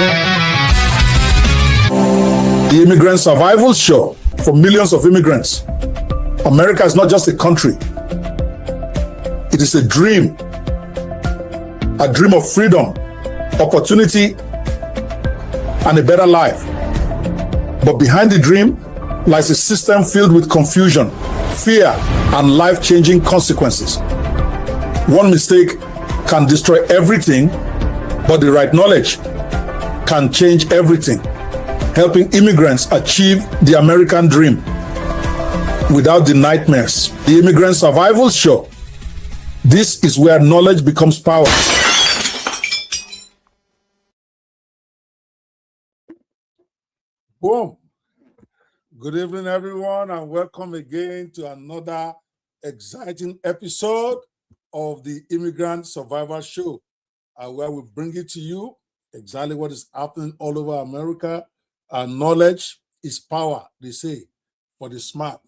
The Immigrant Survival Show for millions of immigrants. America is not just a country. It is a dream of freedom, opportunity, and a better life. But behind the dream lies a system filled with confusion, fear, and life-changing consequences. One mistake can destroy everything, but the right knowledge can change everything, helping immigrants achieve the American dream without the nightmares. The Immigrant Survival Show. This is where knowledge becomes power. Boom. Good evening, everyone, and welcome again to another exciting episode of the Immigrant Survival Show, where we bring it to you exactly what is happening all over America. Knowledge is power, they say, for the smart.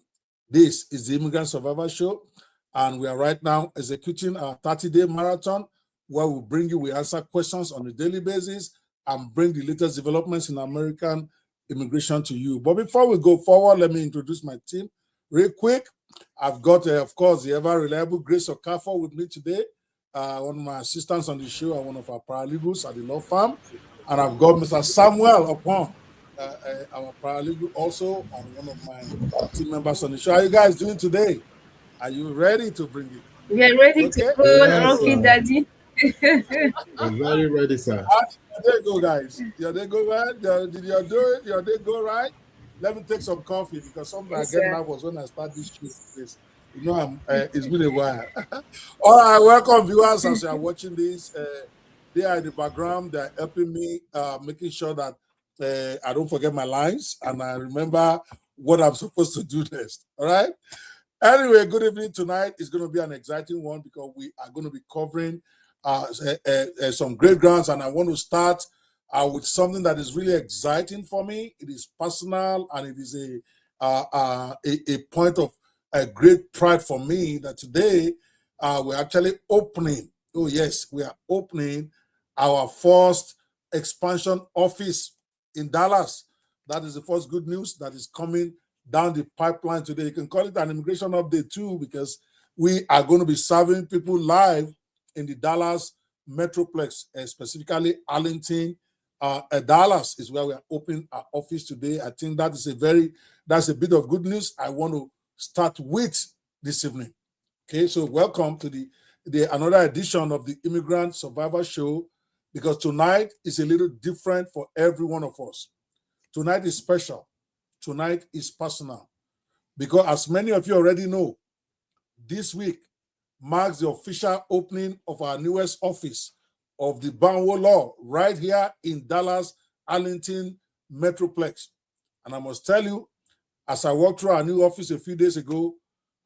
This is the Immigrant Survival Show, and we are right now executing our 30-day marathon, where we answer questions on a daily basis and bring the latest developments in American immigration to you. But before we go forward, let me introduce my team real quick. I've got, of course, the ever-reliable Grace Okafor with me today, one of my assistants on the show and one of our paralegals at the law firm. And I've got Mr. Samuel Opon, our paralegal, also, and one of my team members on the show. How are you guys doing today? Are you ready to bring it? We are ready to go, okay, Daddy. I'm very ready, sir. There you go, guys. Your day go right? Did your day go right? Let me take some coffee because something I get nervous when I start this show. You know, it's been a while. All right, welcome viewers as you are watching this. They are in the background. They're helping me, making sure that I don't forget my lines and I remember what I'm supposed to do next. All right. Anyway, good evening. Tonight is going to be an exciting one because we are going to be covering some great grounds, and I want to start with something that is really exciting for me. It is personal, and it is a point of great pride for me that today we're actually opening. Oh yes, we are opening our first expansion office in Dallas. That is the first good news that is coming down the pipeline today. You can call it an immigration update too, because we are going to be serving people live in the Dallas Metroplex, specifically Arlington. Dallas is where we are opening our office today. I think that's a bit of good news I want to start with this evening. Okay, so welcome to the another edition of the Immigrant Survival Show, because tonight is a little different for every one of us. Tonight is special. Tonight is personal, because as many of you already know, this week marks the official opening of our newest office of the Banwo Law right here in Dallas, Arlington Metroplex. And I must tell you, as I walked through our new office a few days ago,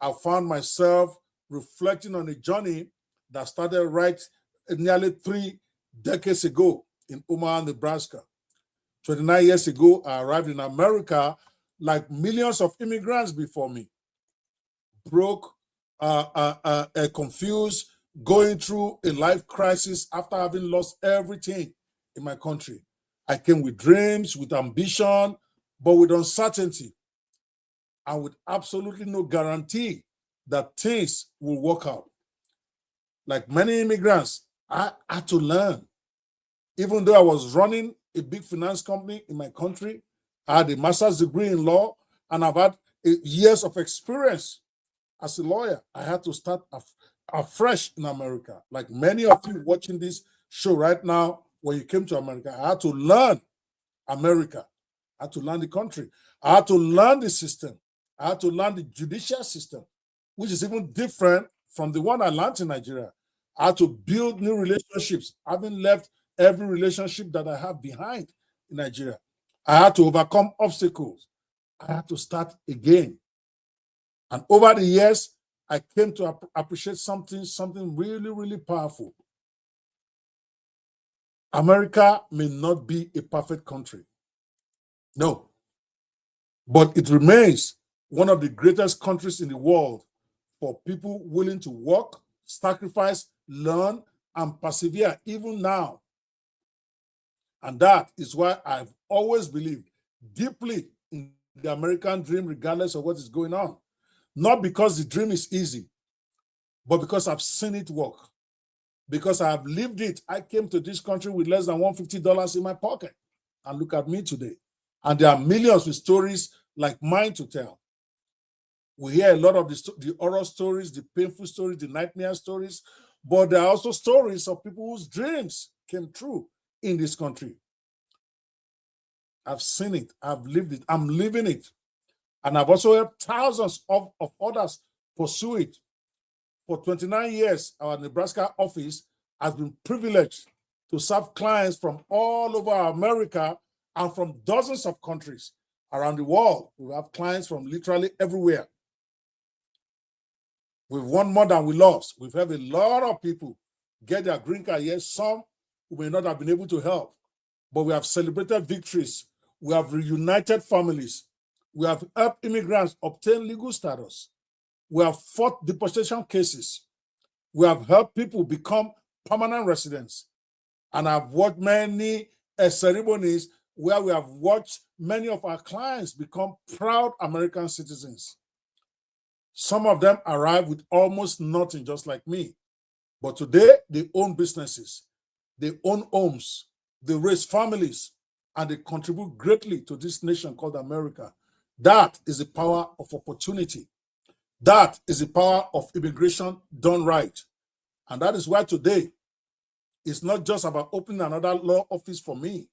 I found myself reflecting on a journey that started right nearly 3 decades ago in Omaha, Nebraska. 29 years ago, I arrived in America like millions of immigrants before me. Broke, confused, going through a life crisis after having lost everything in my country. I came with dreams, with ambition, but with uncertainty, and with absolutely no guarantee that things will work out. Like many immigrants, I had to learn. Even though I was running a big finance company in my country, I had a master's degree in law, and I've had years of experience as a lawyer. I had to start afresh in America. Like many of you watching this show right now, when you came to America, I had to learn America. I had to learn the country. I had to learn the system. I had to learn the judicial system, which is even different from the one I learned in Nigeria. I had to build new relationships, having left every relationship that I have behind in Nigeria. I had to overcome obstacles. I had to start again. And over the years, I came to appreciate something really, really powerful. America may not be a perfect country. No. But it remains one of the greatest countries in the world for people willing to work, sacrifice, learn, and persevere even now. And that is why I've always believed deeply in the American dream, regardless of what is going on. Not because the dream is easy, but because I've seen it work. Because I have lived it. I came to this country with less than $150 in my pocket. And look at me today. And there are millions with stories like mine to tell. We hear a lot of the horror stories, the painful stories, the nightmare stories, but there are also stories of people whose dreams came true in this country. I've seen it. I've lived it. I'm living it. And I've also helped thousands of others pursue it. For 29 years, our Nebraska office has been privileged to serve clients from all over America and from dozens of countries around the world. We have clients from literally everywhere. We've won more than we lost. We've helped a lot of people get their green card. Yes, some who may not have been able to help, but we have celebrated victories. We have reunited families. We have helped immigrants obtain legal status. We have fought deportation cases. We have helped people become permanent residents. And I've watched many ceremonies where we have watched many of our clients become proud American citizens. Some of them arrive with almost nothing, just like me. But today, they own businesses, they own homes, they raise families, and they contribute greatly to this nation called America. That is the power of opportunity. That is the power of immigration done right. And that is why today, it's not just about opening another law office for me.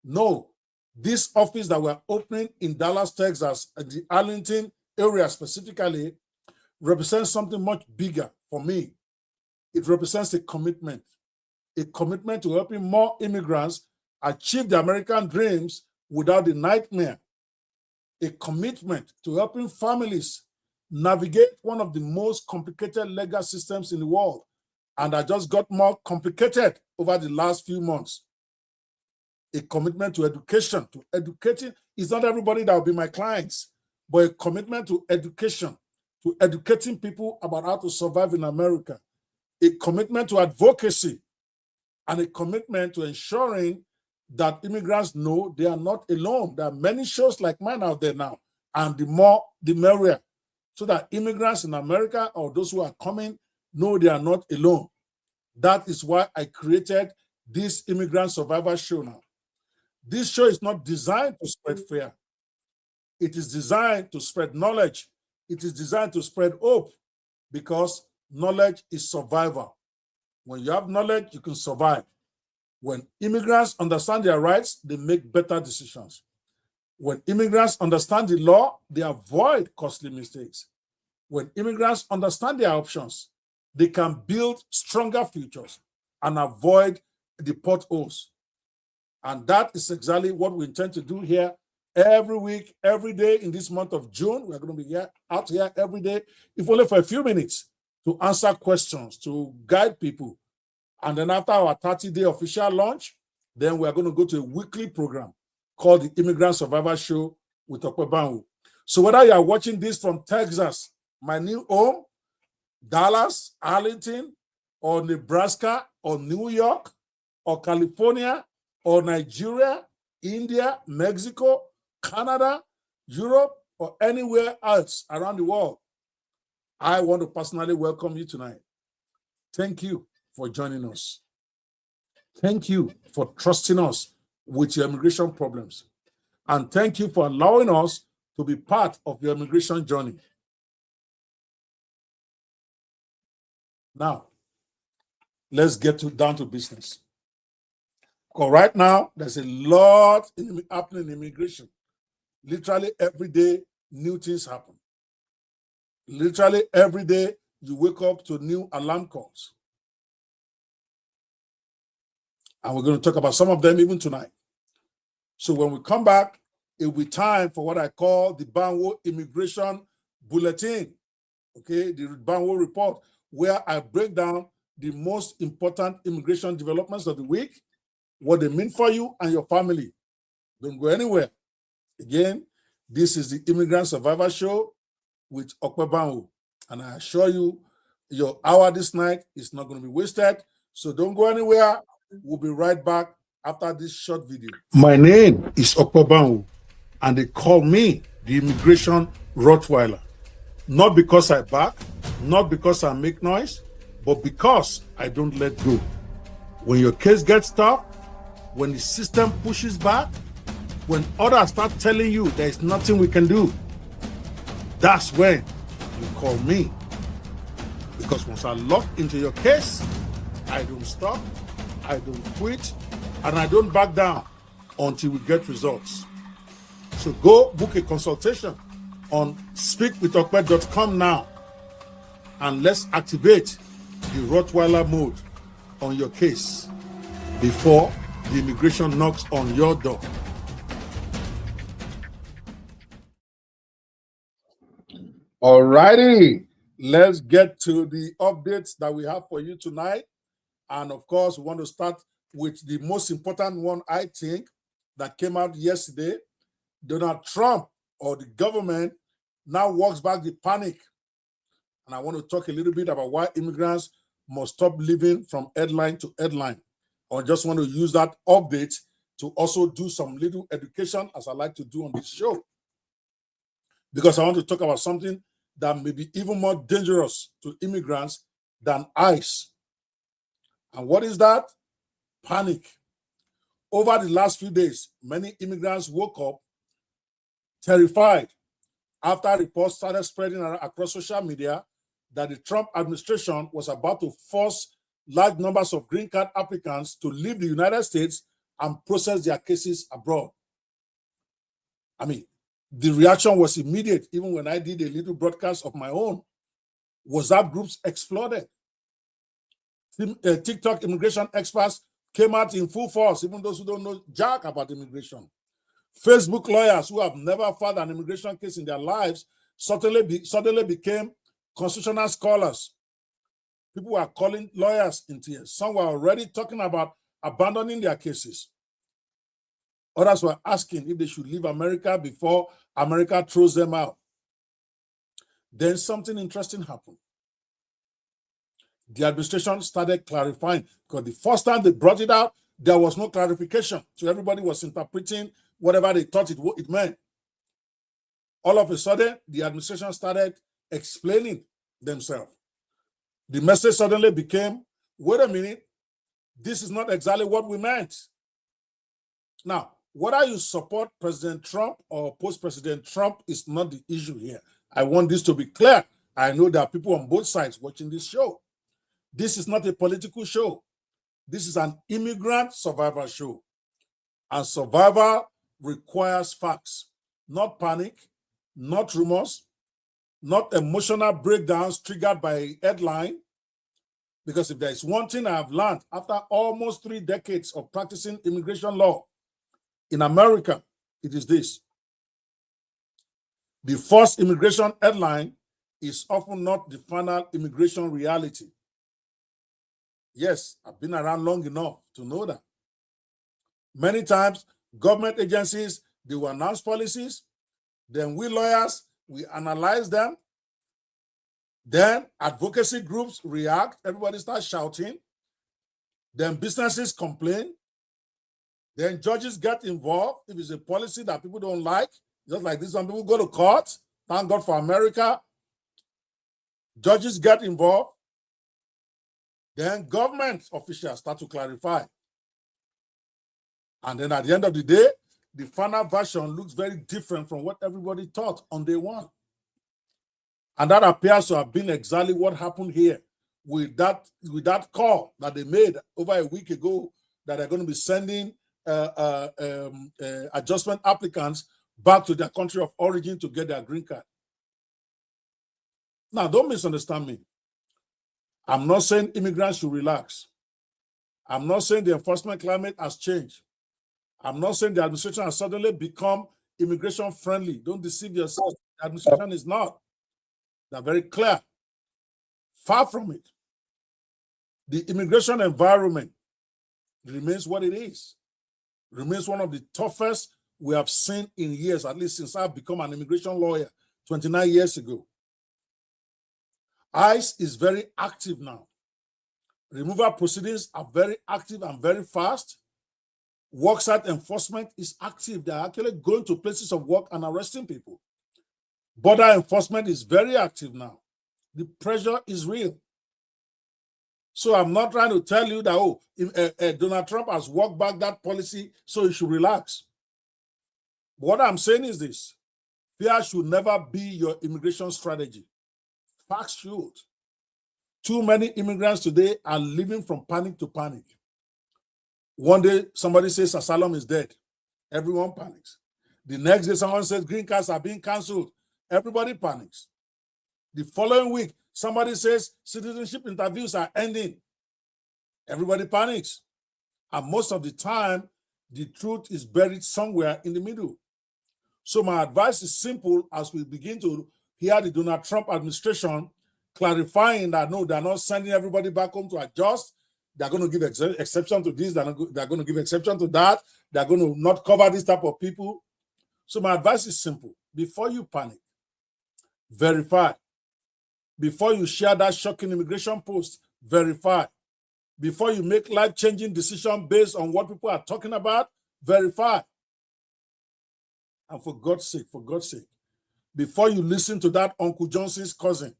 No, this office that we're opening in Dallas, Texas, and the Arlington area specifically, represents something much bigger for me. It represents a commitment to helping more immigrants achieve the American dreams without the nightmare, a commitment to helping families navigate one of the most complicated legal systems in the world, and that just got more complicated over the last few months. A commitment to education, to educating. It's not everybody that will be my clients, but a commitment to education, to educating people about how to survive in America, a commitment to advocacy, and a commitment to ensuring that immigrants know they are not alone. There are many shows like mine out there now, and the more, the merrier, so that immigrants in America or those who are coming know they are not alone. That is why I created this Immigrant Survival Show now. This show is not designed to spread fear. It is designed to spread knowledge. It is designed to spread hope, because knowledge is survival. When you have knowledge, you can survive. When immigrants understand their rights, they make better decisions. When immigrants understand the law, they avoid costly mistakes. When immigrants understand their options, they can build stronger futures and avoid the potholes. And that is exactly what we intend to do here every week, every day in this month of June. We're going to be out here every day, if only for a few minutes, to answer questions, to guide people. And then after our 30-day official launch, then we're going to go to a weekly program called the Immigrant Survival Show with Ope Banwo. So whether you are watching this from Texas, my new home, Dallas, Arlington, or Nebraska, or New York, or California, or Nigeria, India, Mexico, Canada, Europe, or anywhere else around the world, I want to personally welcome you tonight. Thank you for joining us. Thank you for trusting us with your immigration problems. And thank you for allowing us to be part of your immigration journey. Now, let's get down to business. Because right now, there's a lot happening in immigration. Literally every day, new things happen. Literally every day, you wake up to new alarm calls. And we're going to talk about some of them even tonight. So when we come back, it will be time for what I call the Banwo Immigration Bulletin, okay, the Banwo Report, where I break down the most important immigration developments of the week, what they mean for you and your family. Don't go anywhere. Again, this is the Immigrant Survival Show with Ope Banwo. And I assure you, your hour this night is not going to be wasted. So don't go anywhere. We'll be right back after this short video. My name is Ope Banwo, and they call me the Immigration Rottweiler. Not because I bark, not because I make noise, but because I don't let go. When your case gets tough, when the system pushes back, when others start telling you there is nothing we can do, that's when you call me. Because once I lock into your case, I don't stop, I don't quit, and I don't back down until we get results. So go book a consultation on speakwithope.com now, and let's activate the Rottweiler mode on your case before the immigration knocks on your door. All righty, let's get to the updates that we have for you tonight. And of course, we want to start with the most important one, I think, that came out yesterday. Donald Trump, or the government, now walks back the panic. And I want to talk a little bit about why immigrants must stop living from headline to headline. I just want to use that update to also do some little education, as I like to do on this show. Because I want to talk about something that may be even more dangerous to immigrants than ICE. And what is that? Panic. Over the last few days, many immigrants woke up terrified after reports started spreading across social media that the Trump administration was about to force large numbers of green card applicants to leave the United States and process their cases abroad. I mean, the reaction was immediate. Even when I did a little broadcast of my own, WhatsApp groups exploded. TikTok immigration experts came out in full force, even those who don't know jack about immigration. Facebook lawyers who have never filed an immigration case in their lives suddenly became constitutional scholars. People were calling lawyers in tears. Some were already talking about abandoning their cases. Others were asking if they should leave America before America throws them out. Then something interesting happened. The administration started clarifying, because the first time they brought it out, there was no clarification. So everybody was interpreting whatever they thought it meant. All of a sudden, the administration started explaining themselves. The message suddenly became, wait a minute, this is not exactly what we meant. Now, whether you support President Trump or post-President Trump is not the issue here. I want this to be clear. I know there are people on both sides watching this show. This is not a political show. This is an immigrant survival show. And survival requires facts, not panic, not rumors, not emotional breakdowns triggered by a headline. Because if there is one thing I have learned after almost 3 decades of practicing immigration law in America, it is this. The first immigration headline is often not the final immigration reality. Yes, I've been around long enough to know that. Many times, government agencies, they will announce policies, then we lawyers, we analyze them, then advocacy groups react, everybody starts shouting, then businesses complain, then judges get involved if it's a policy that people don't like, just like this, some people go to court, thank God for America, judges get involved, then government officials start to clarify. And then at the end of the day, the final version looks very different from what everybody thought on day one. And that appears to have been exactly what happened here with that call that they made over a week ago, that they're going to be sending adjustment applicants back to their country of origin to get their green card. Now, don't misunderstand me. I'm not saying immigrants should relax. I'm not saying the enforcement climate has changed. I'm not saying the administration has suddenly become immigration friendly. Don't deceive yourself. The administration is not. They're very clear. Far from it. The immigration environment remains what it is. Remains one of the toughest we have seen in years, at least since I've become an immigration lawyer 29 years ago. ICE is very active now. Removal proceedings are very active and very fast. Worksite enforcement is active. They're actually going to places of work and arresting people. Border enforcement is very active now. The pressure is real. So I'm not trying to tell you that, Donald Trump has walked back that policy, so you should relax. What I'm saying is this: fear should never be your immigration strategy. Facts should. Too many immigrants today are living from panic to panic. One day, somebody says asylum is dead. Everyone panics. The next day, someone says green cards are being cancelled. Everybody panics. The following week, somebody says citizenship interviews are ending. Everybody panics. And most of the time, the truth is buried somewhere in the middle. So my advice is simple as we begin to hear the Donald Trump administration clarifying that no, they're not sending everybody back home to adjust. They're going to give exception to this. They're going to give exception to that. They're going to not cover this type of people. So my advice is simple. Before you panic, verify. Before you share that shocking immigration post, verify. Before you make life-changing decisions based on what people are talking about, verify. And for God's sake, before you listen to that Uncle Johnson's cousin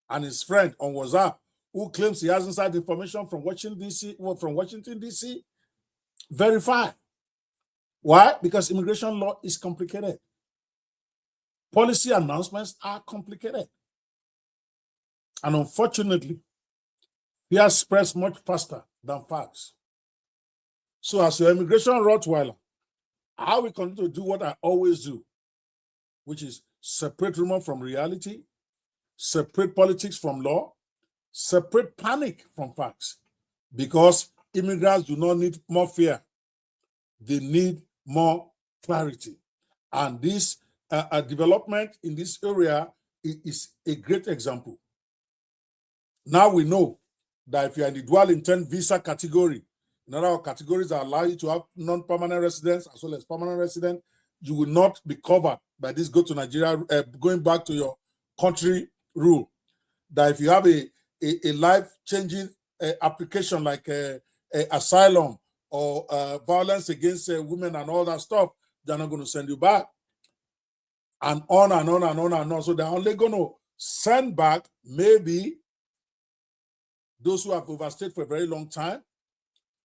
and his friend on WhatsApp who claims he has inside information from Washington, D.C., verify. Why? Because immigration law is complicated. Policy announcements are complicated. And unfortunately, fear spreads much faster than facts. So as your immigration Rottweiler, I will continue to do what I always do, which is separate rumor from reality, separate politics from law, separate panic from facts, because immigrants do not need more fear. They need more clarity. And this development in this area is a great example. Now we know that if you are in the dual intent visa category, another categories that allow you to have non-permanent residents as well as permanent residents, you will not be covered by this go to Nigeria, going back to your country rule. That if you have a life-changing application like asylum or violence against women and all that stuff, they're not going to send you back. And on and on and on and on. So they're only going to send back maybe those who have overstayed for a very long time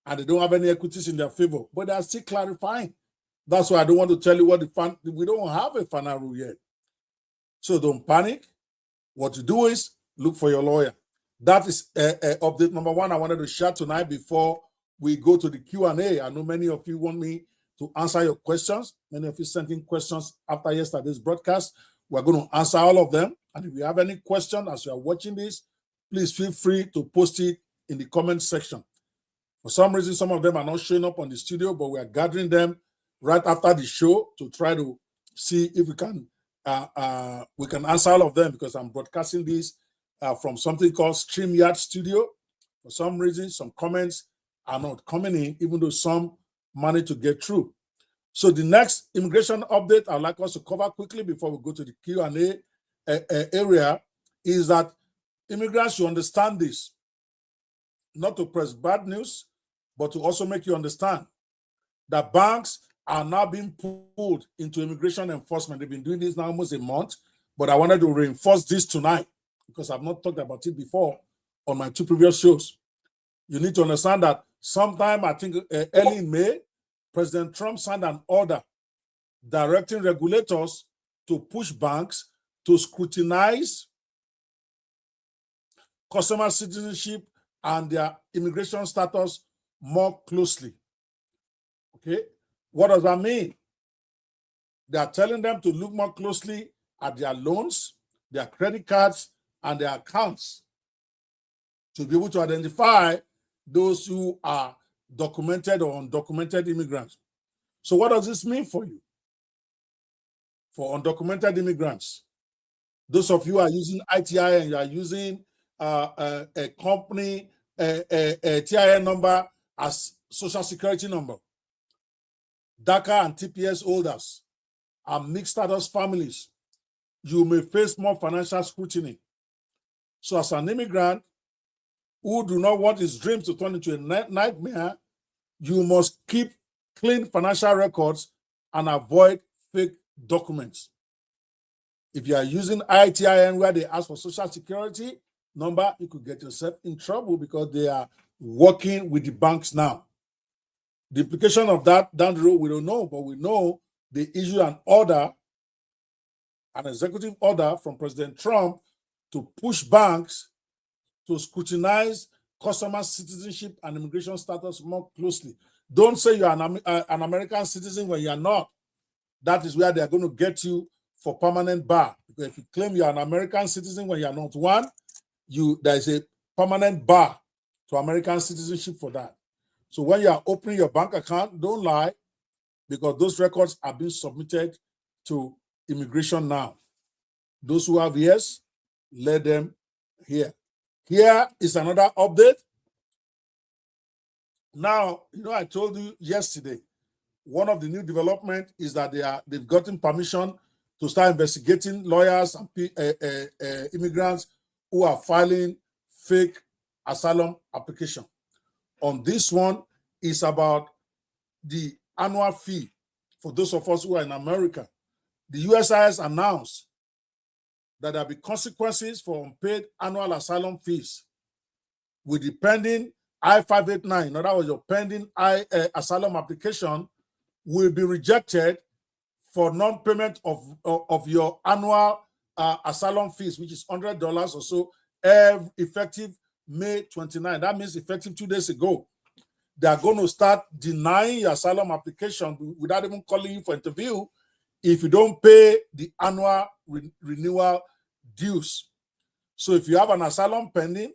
and they don't have any equities in their favor, but they are still clarifying. That's why I don't want to tell you we don't have a final rule yet. So don't panic. What you do is look for your lawyer. That is update number one I wanted to share tonight before we go to the Q&A. I know many of you want me to answer your questions. Many of you sent in questions after yesterday's broadcast. We're going to answer all of them. And if you have any question as you are watching this, please feel free to post it in the comment section. For some reason, some of them are not showing up on the studio, but we are gathering them right after the show to try to see if we can answer all of them, because I'm broadcasting this from something called StreamYard Studio. For some reason, some comments are not coming in, even though some managed to get through. So the next immigration update I'd like us to cover quickly before we go to the Q&A area is that immigrants should understand this, not to press bad news, but to also make you understand that banks are now being pulled into immigration enforcement. They've been doing this now almost a month, but I wanted to reinforce this tonight because I've not talked about it before on my two previous shows. You need to understand that sometime, I think early in May, President Trump signed an order directing regulators to push banks to scrutinize customer citizenship and their immigration status more closely. Okay, what does that mean? They are telling them to look more closely at their loans, their credit cards, and their accounts to be able to identify those who are documented or undocumented immigrants. So what does this mean for you? For undocumented immigrants, those of you who are using ITI and you are using a company, a TIN number as social security number, DACA and TPS holders, and mixed status families, you may face more financial scrutiny. So as an immigrant who do not want his dreams to turn into a nightmare, you must keep clean financial records, and avoid fake documents. If you are using ITIN where they ask for social security number, you could get yourself in trouble because they are working with the banks now. The implication of that down the road, we don't know, but we know they issue an order, an executive order from President Trump to push banks to scrutinize customer citizenship and immigration status more closely. Don't say you're an American citizen when you're not. That is where they're going to get you for permanent bar. Because if you claim you're an American citizen when you're not one, there is a permanent bar to American citizenship for that. So when you are opening your bank account, don't lie, because those records are being submitted to immigration now. Those who have ears, let them hear. Here is another update. Now, I told you yesterday, one of the new development is that they've gotten permission to start investigating lawyers and immigrants who are filing fake asylum application. On this one is about the annual fee for those of us who are in America. The USIS announced that there will be consequences for unpaid annual asylum fees with the pending I-589. In other words, your pending asylum application will be rejected for non-payment of your annual asylum fees, which is $100 or so, effective May 29. That means effective 2 days ago. They are going to start denying your asylum application without even calling you for interview if you don't pay the annual renewal dues. So if you have an asylum pending,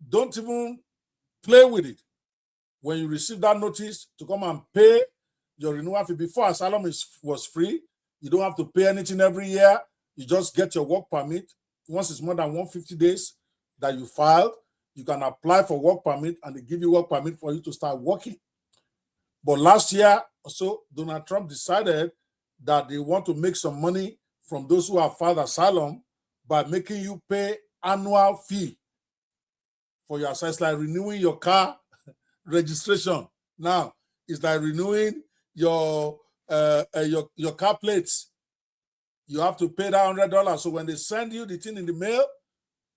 don't even play with it. When you receive that notice to come and pay your renewal fee, before asylum was free, you don't have to pay anything every year. You just get your work permit. Once it's more than 150 days that you filed, you can apply for work permit and they give you work permit for you to start working. But last year or so, Donald Trump decided that they want to make some money from those who have filed asylum by making you pay annual fee for your asylum. It's like renewing your car registration. Now, it's like renewing your car plates. You have to pay that $100. So when they send you the thing in the mail,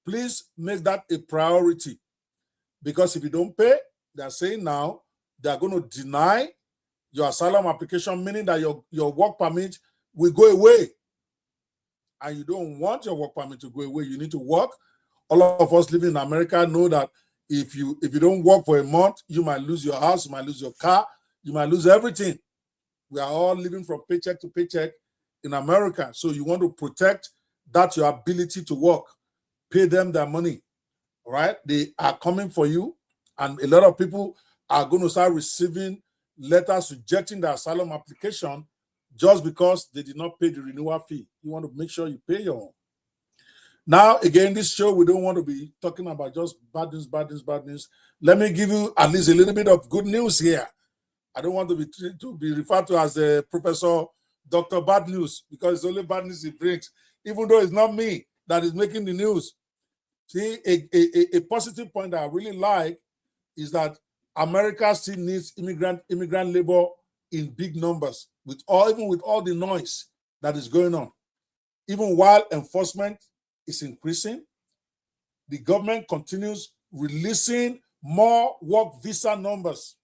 please make that a priority. Because if you don't pay, they're saying now they're going to deny your asylum application, meaning that your work permit will go away. And you don't want your work permit to go away. You need to work. All of us living in America know that if you don't work for a month, you might lose your house, you might lose your car, you might lose everything. We are all living from paycheck to paycheck in America. So you want to protect that your ability to work. Pay them their money. All right? They are coming for you. And a lot of people are going to start receiving letters rejecting the asylum application just because they did not pay the renewal fee. You want to make sure you pay your own. Now, again, this show, we don't want to be talking about just bad news, bad news, bad news. Let me give you at least a little bit of good news here. I don't want to be referred to as a Professor Dr. Bad News, because it's only bad news he brings, even though it's not me that is making the news. See, a positive point that I really like is that America still needs immigrant labor in big numbers, even with all the noise that is going on. Even while enforcement is increasing, the government continues releasing more work visa numbers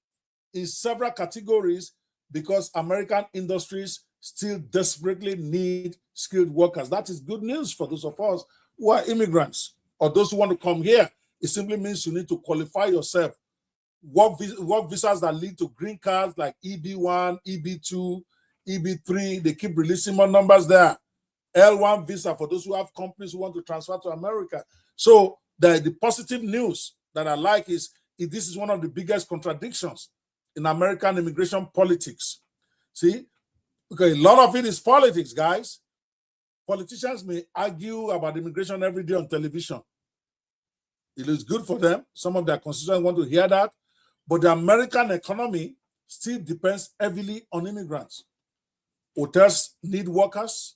in several categories because American industries still desperately need skilled workers. That is good news for those of us who are immigrants or those who want to come here. It simply means you need to qualify yourself. Work visas that lead to green cards like EB1, EB2, EB3, they keep releasing more numbers there. L1 visa for those who have companies who want to transfer to America. So the positive news that I like is this is one of the biggest contradictions in American immigration politics. See, because a lot of it is politics, guys. Politicians may argue about immigration every day on television. It is good for them. Some of their constituents want to hear that. But the American economy still depends heavily on immigrants. Hotels need workers.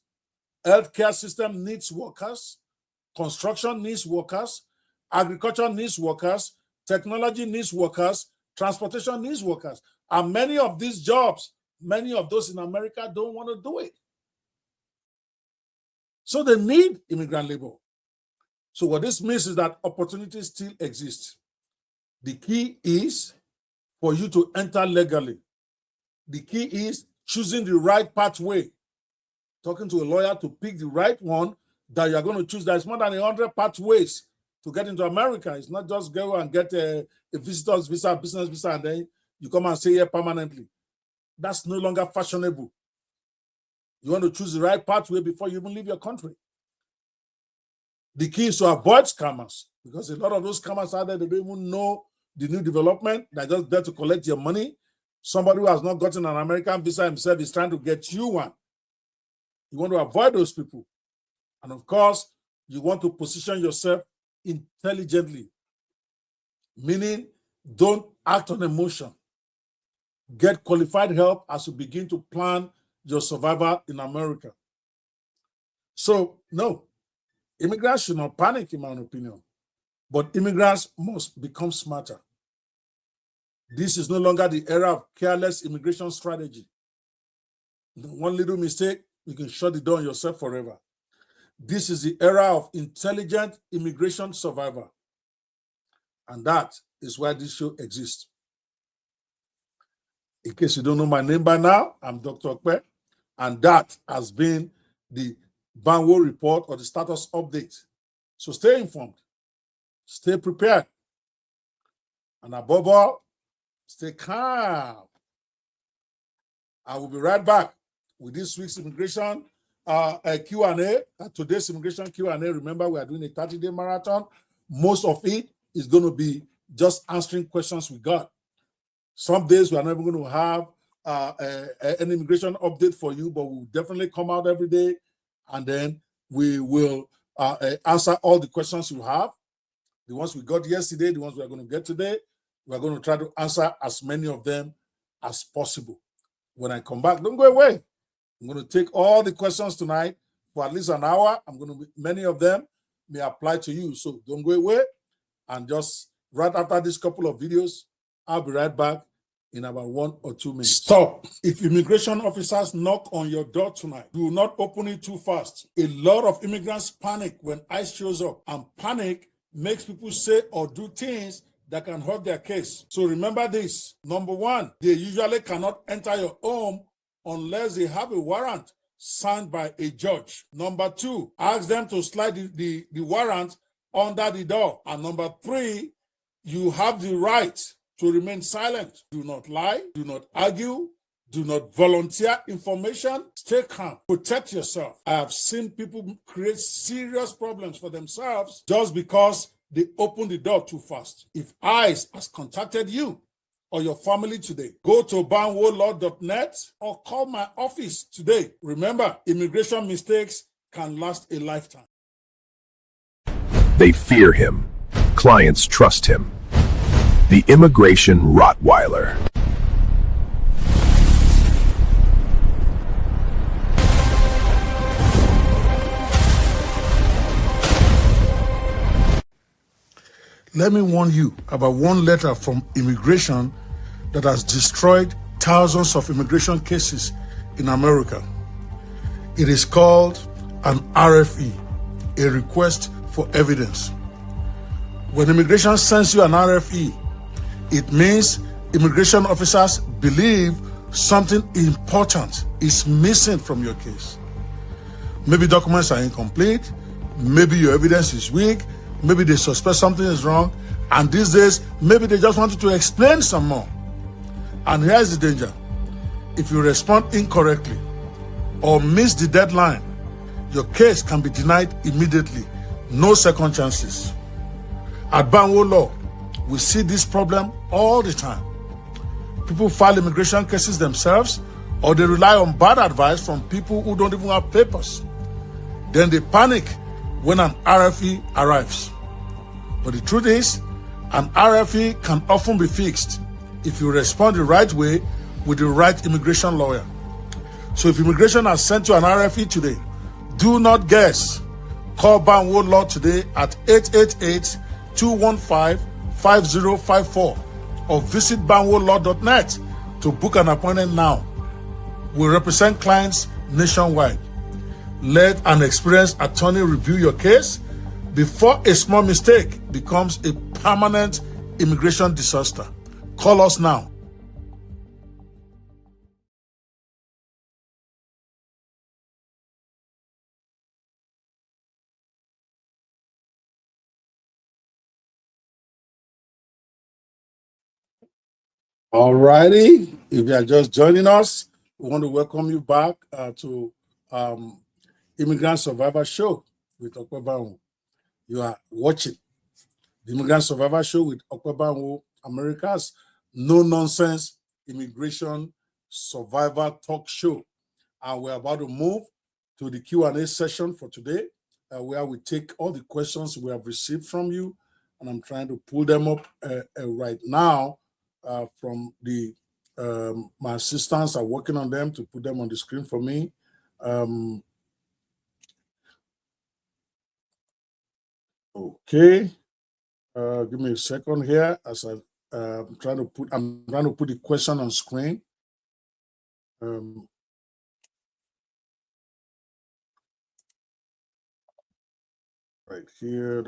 Healthcare system needs workers. Construction needs workers. Agriculture needs workers. Technology needs workers. Transportation needs workers. And many of these jobs, many of those in America don't want to do it. So they need immigrant labor. So what this means is that opportunities still exist. The key is for you to enter legally. The key is choosing the right pathway. Talking to a lawyer to pick the right one that you're going to choose. There's more than 100 pathways to get into America. It's not just go and get a visitor's visa, business visa, and then you come and stay here permanently. That's no longer fashionable. You want to choose the right pathway before you even leave your country. The key is to avoid scammers, because a lot of those scammers out there, they don't even know the new development. They're just there to collect your money. Somebody who has not gotten an American visa himself is trying to get you one. You want to avoid those people. And of course, you want to position yourself intelligently, meaning don't act on emotion. Get qualified help as you begin to plan your survival in America. So, no, immigrants should not panic, in my own opinion, but immigrants must become smarter. This is no longer the era of careless immigration strategy. One little mistake, you can shut the door on yourself forever. This is the era of intelligent immigration survival. And that is why this show exists. In case you don't know my name by now, I'm Dr. Ope, and that has been the Banwo report or the status update. So stay informed, stay prepared, and above all, stay calm. I will be right back with this week's immigration Q&A. Today's immigration Q&A, remember, we are doing a 30-day marathon. Most of it is going to be just answering questions we got. Some days we are not even going to have an immigration update for you, but we'll definitely come out every day, and then we will answer all the questions you have. The ones we got yesterday, the ones we are going to get today, we are going to try to answer as many of them as possible. When I come back, don't go away. I'm going to take all the questions tonight for at least an hour. Many of them may apply to you, so don't go away. And just right after this couple of videos, I'll be right back in about 1 or 2 minutes. Stop. If immigration officers knock on your door tonight, do not open it too fast. A lot of immigrants panic when ICE shows up, and panic makes people say or do things that can hurt their case. So remember this. Number one, they usually cannot enter your home unless they have a warrant signed by a judge. Number two, ask them to slide the warrant under the door. And number three, you have the right to remain silent. Do not lie, do not argue, do not volunteer information. Stay calm, protect yourself. I have seen people create serious problems for themselves just because they open the door too fast. If ICE has contacted you or your family today, go to banwolaw.net or call my office today. Remember, immigration mistakes can last a lifetime. They fear him. Clients trust him. The Immigration Rottweiler. Let me warn you about one letter from immigration that has destroyed thousands of immigration cases in America. It is called an RFE, a request for evidence. When immigration sends you an RFE, it means immigration officers believe something important is missing from your case. Maybe documents are incomplete, maybe your evidence is weak, maybe they suspect something is wrong, and these days, maybe they just want you to explain some more. And here's the danger. If you respond incorrectly or miss the deadline, your case can be denied immediately. No second chances. At Banwo Law, we see this problem all the time. People file immigration cases themselves, or they rely on bad advice from people who don't even have papers. Then they panic when an RFE arrives. But the truth is, an RFE can often be fixed if you respond the right way with the right immigration lawyer. So if immigration has sent you an RFE today, do not guess. Call Banwo Law today at 888-215-5054 or visit banwolaw.net to book an appointment now. We represent clients nationwide. Let an experienced attorney review your case before a small mistake becomes a permanent immigration disaster. Call us now. All righty. If you are just joining us, we want to welcome you back to Immigrant Survival Show with Ope Banwo. You are watching the Immigrant Survival Show with Ope Banwo, America's no-nonsense immigration survival talk show. And we're about to move to the Q&A session for today, where we take all the questions we have received from you. And I'm trying to pull them up right now from the, my assistants are working on them to put them on the screen for me. Okay, give me a second here as I'm trying to put the question on screen. Right here.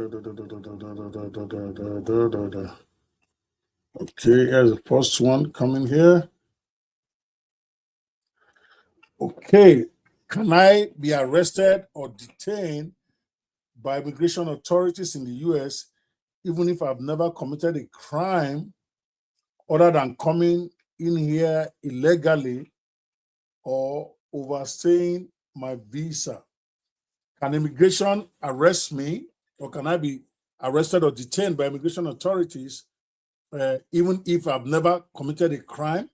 Okay, here's the first one coming here. Okay, can I be arrested or detained by immigration authorities in the US even if I've never committed a crime other than coming in here illegally or overstaying my visa? Can immigration arrest me, or can I be arrested or detained by immigration authorities even if I've never committed a crime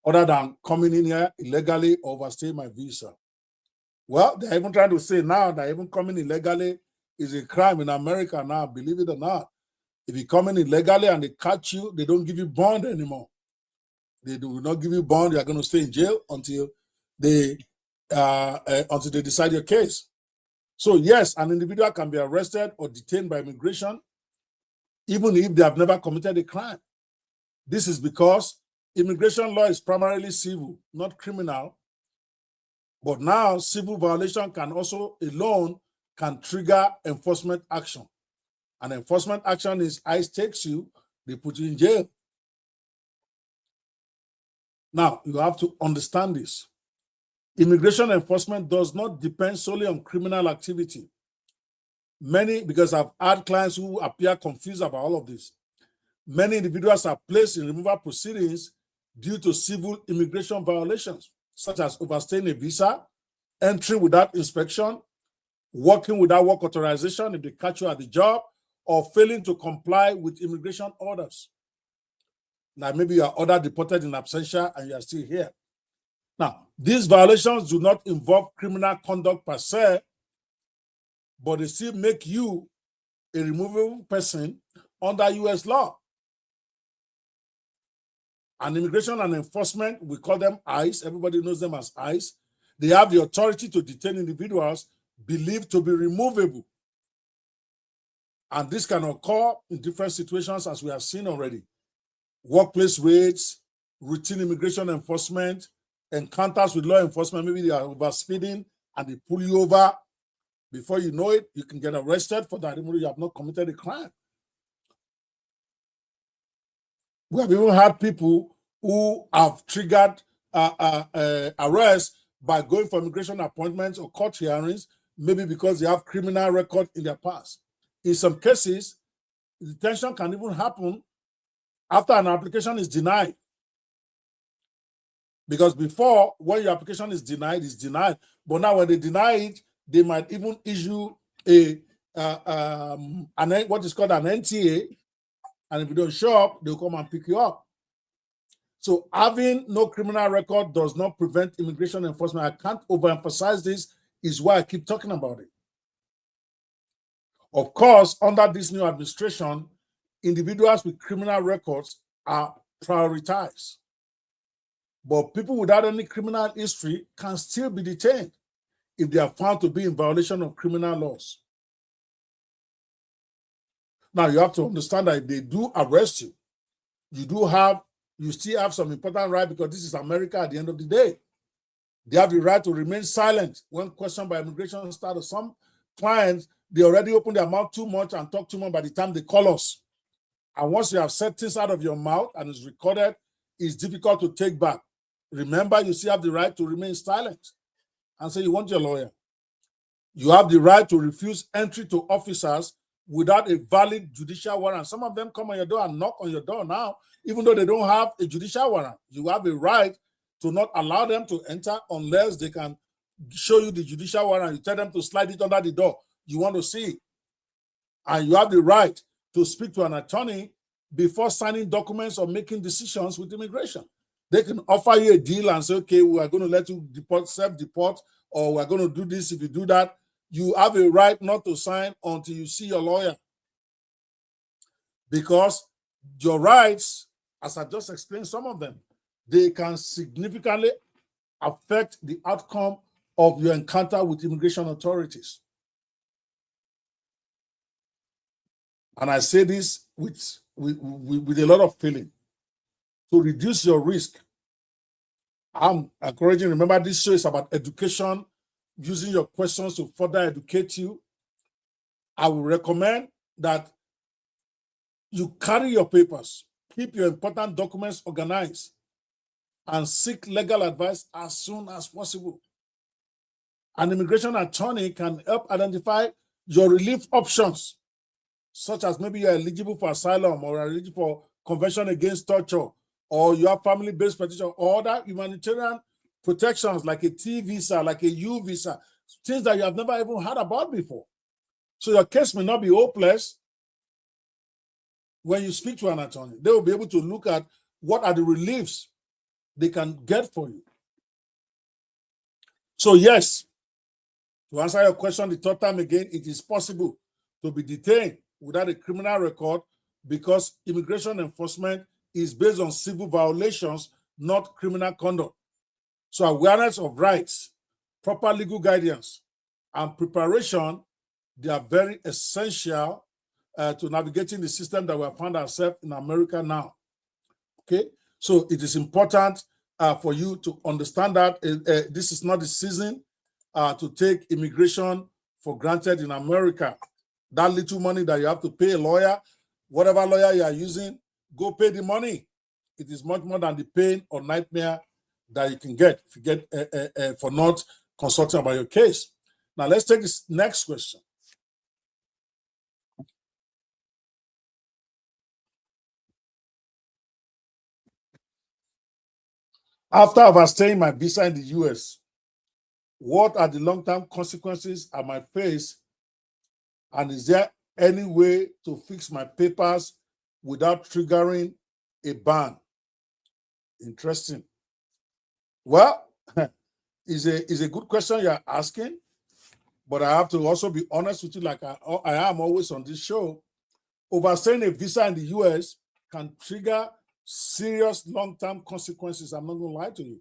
other than coming in here illegally or overstaying my visa? Well, they're even trying to say now that even coming illegally is a crime in America now, believe it or not. If you come in illegally and they catch you, they don't give you bond anymore. They do not give you bond. You are going to stay in jail until they decide your case. So yes, an individual can be arrested or detained by immigration even if they have never committed a crime. This is because immigration law is primarily civil, not criminal. But now civil violation can also alone can trigger enforcement action. And enforcement action is ICE takes you, they put you in jail. Now, you have to understand this. Immigration enforcement does not depend solely on criminal activity. Because I've had clients who appear confused about all of this. Many individuals are placed in removal proceedings due to civil immigration violations, such as overstaying a visa, entry without inspection, working without work authorization if they catch you at the job, or failing to comply with immigration orders. Like maybe you are ordered deported in absentia and you are still here. Now, these violations do not involve criminal conduct per se, but they still make you a removable person under US law. And immigration and enforcement, we call them ICE. Everybody knows them as ICE. They have the authority to detain individuals believed to be removable. And this can occur in different situations, as we have seen already. Workplace raids, routine immigration enforcement, encounters with law enforcement. Maybe they are over speeding and they pull you over. Before you know it, you can get arrested for that, even though you have not committed a crime. We have even had people who have triggered arrest by going for immigration appointments or court hearings, maybe because they have criminal record in their past. In some cases, detention can even happen after an application is denied. Because before, when your application is denied, it's denied. But now when they deny it, they might even issue what is called an NTA, and if you don't show up, they'll come and pick you up. So having no criminal record does not prevent immigration enforcement. I can't overemphasize this, is why I keep talking about it. Of course, under this new administration, individuals with criminal records are prioritized. But people without any criminal history can still be detained if they are found to be in violation of criminal laws. Now, you have to understand that if they do arrest you, you do have you still have some important right because this is America at the end of the day. They have the right to remain silent when questioned by immigration status. Some clients, they already open their mouth too much and talk too much by the time they call us. And once you have said things out of your mouth and it's recorded, it's difficult to take back. Remember, you still have the right to remain silent and say you want your lawyer. You have the right to refuse entry to officers without a valid judicial warrant. Some of them come on your door and knock on your door now, even though they don't have a judicial warrant. You have a right to not allow them to enter unless they can show you the judicial warrant. You tell them to slide it under the door. You want to see it. And you have the right to speak to an attorney before signing documents or making decisions with immigration. They can offer you a deal and say, okay, we are going to let you deport, self-deport, or we're going to do this if you do that. You have a right not to sign until you see your lawyer. Because your rights, as I just explained some of them, they can significantly affect the outcome of your encounter with immigration authorities. And I say this with a lot of feeling. To reduce your risk, I'm encouraging, remember this show is about education, using your questions to further educate you. I will recommend that you carry your papers, keep your important documents organized, and seek legal advice as soon as possible. An immigration attorney can help identify your relief options, such as maybe you're eligible for asylum or eligible for Convention Against Torture, or you have family-based petition, or other humanitarian protections like a T visa, like a U visa, things that you have never even heard about before. So your case may not be hopeless. When you speak to an attorney, they will be able to look at what are the reliefs they can get for you. So yes, to answer your question the third time again, it is possible to be detained without a criminal record because immigration enforcement is based on civil violations, not criminal conduct. So awareness of rights, proper legal guidance, and preparation, they are very essential to navigating the system that we have found ourselves in America now. Okay, so it is important for you to understand that this is not the season to take immigration for granted in America. That little money that you have to pay a lawyer, whatever lawyer you are using, go pay the money. It is much more than the pain or nightmare that you can get if you get for not consulting about your case. Now let's take this next question. After overstaying my visa in the US, what are the long-term consequences I might face? And is there any way to fix my papers without triggering a ban? Interesting. Well, is a good question you're asking, but I have to also be honest with you, like I am always on this show. Overstaying a visa in the US can trigger serious long-term consequences. I'm not going to lie to you.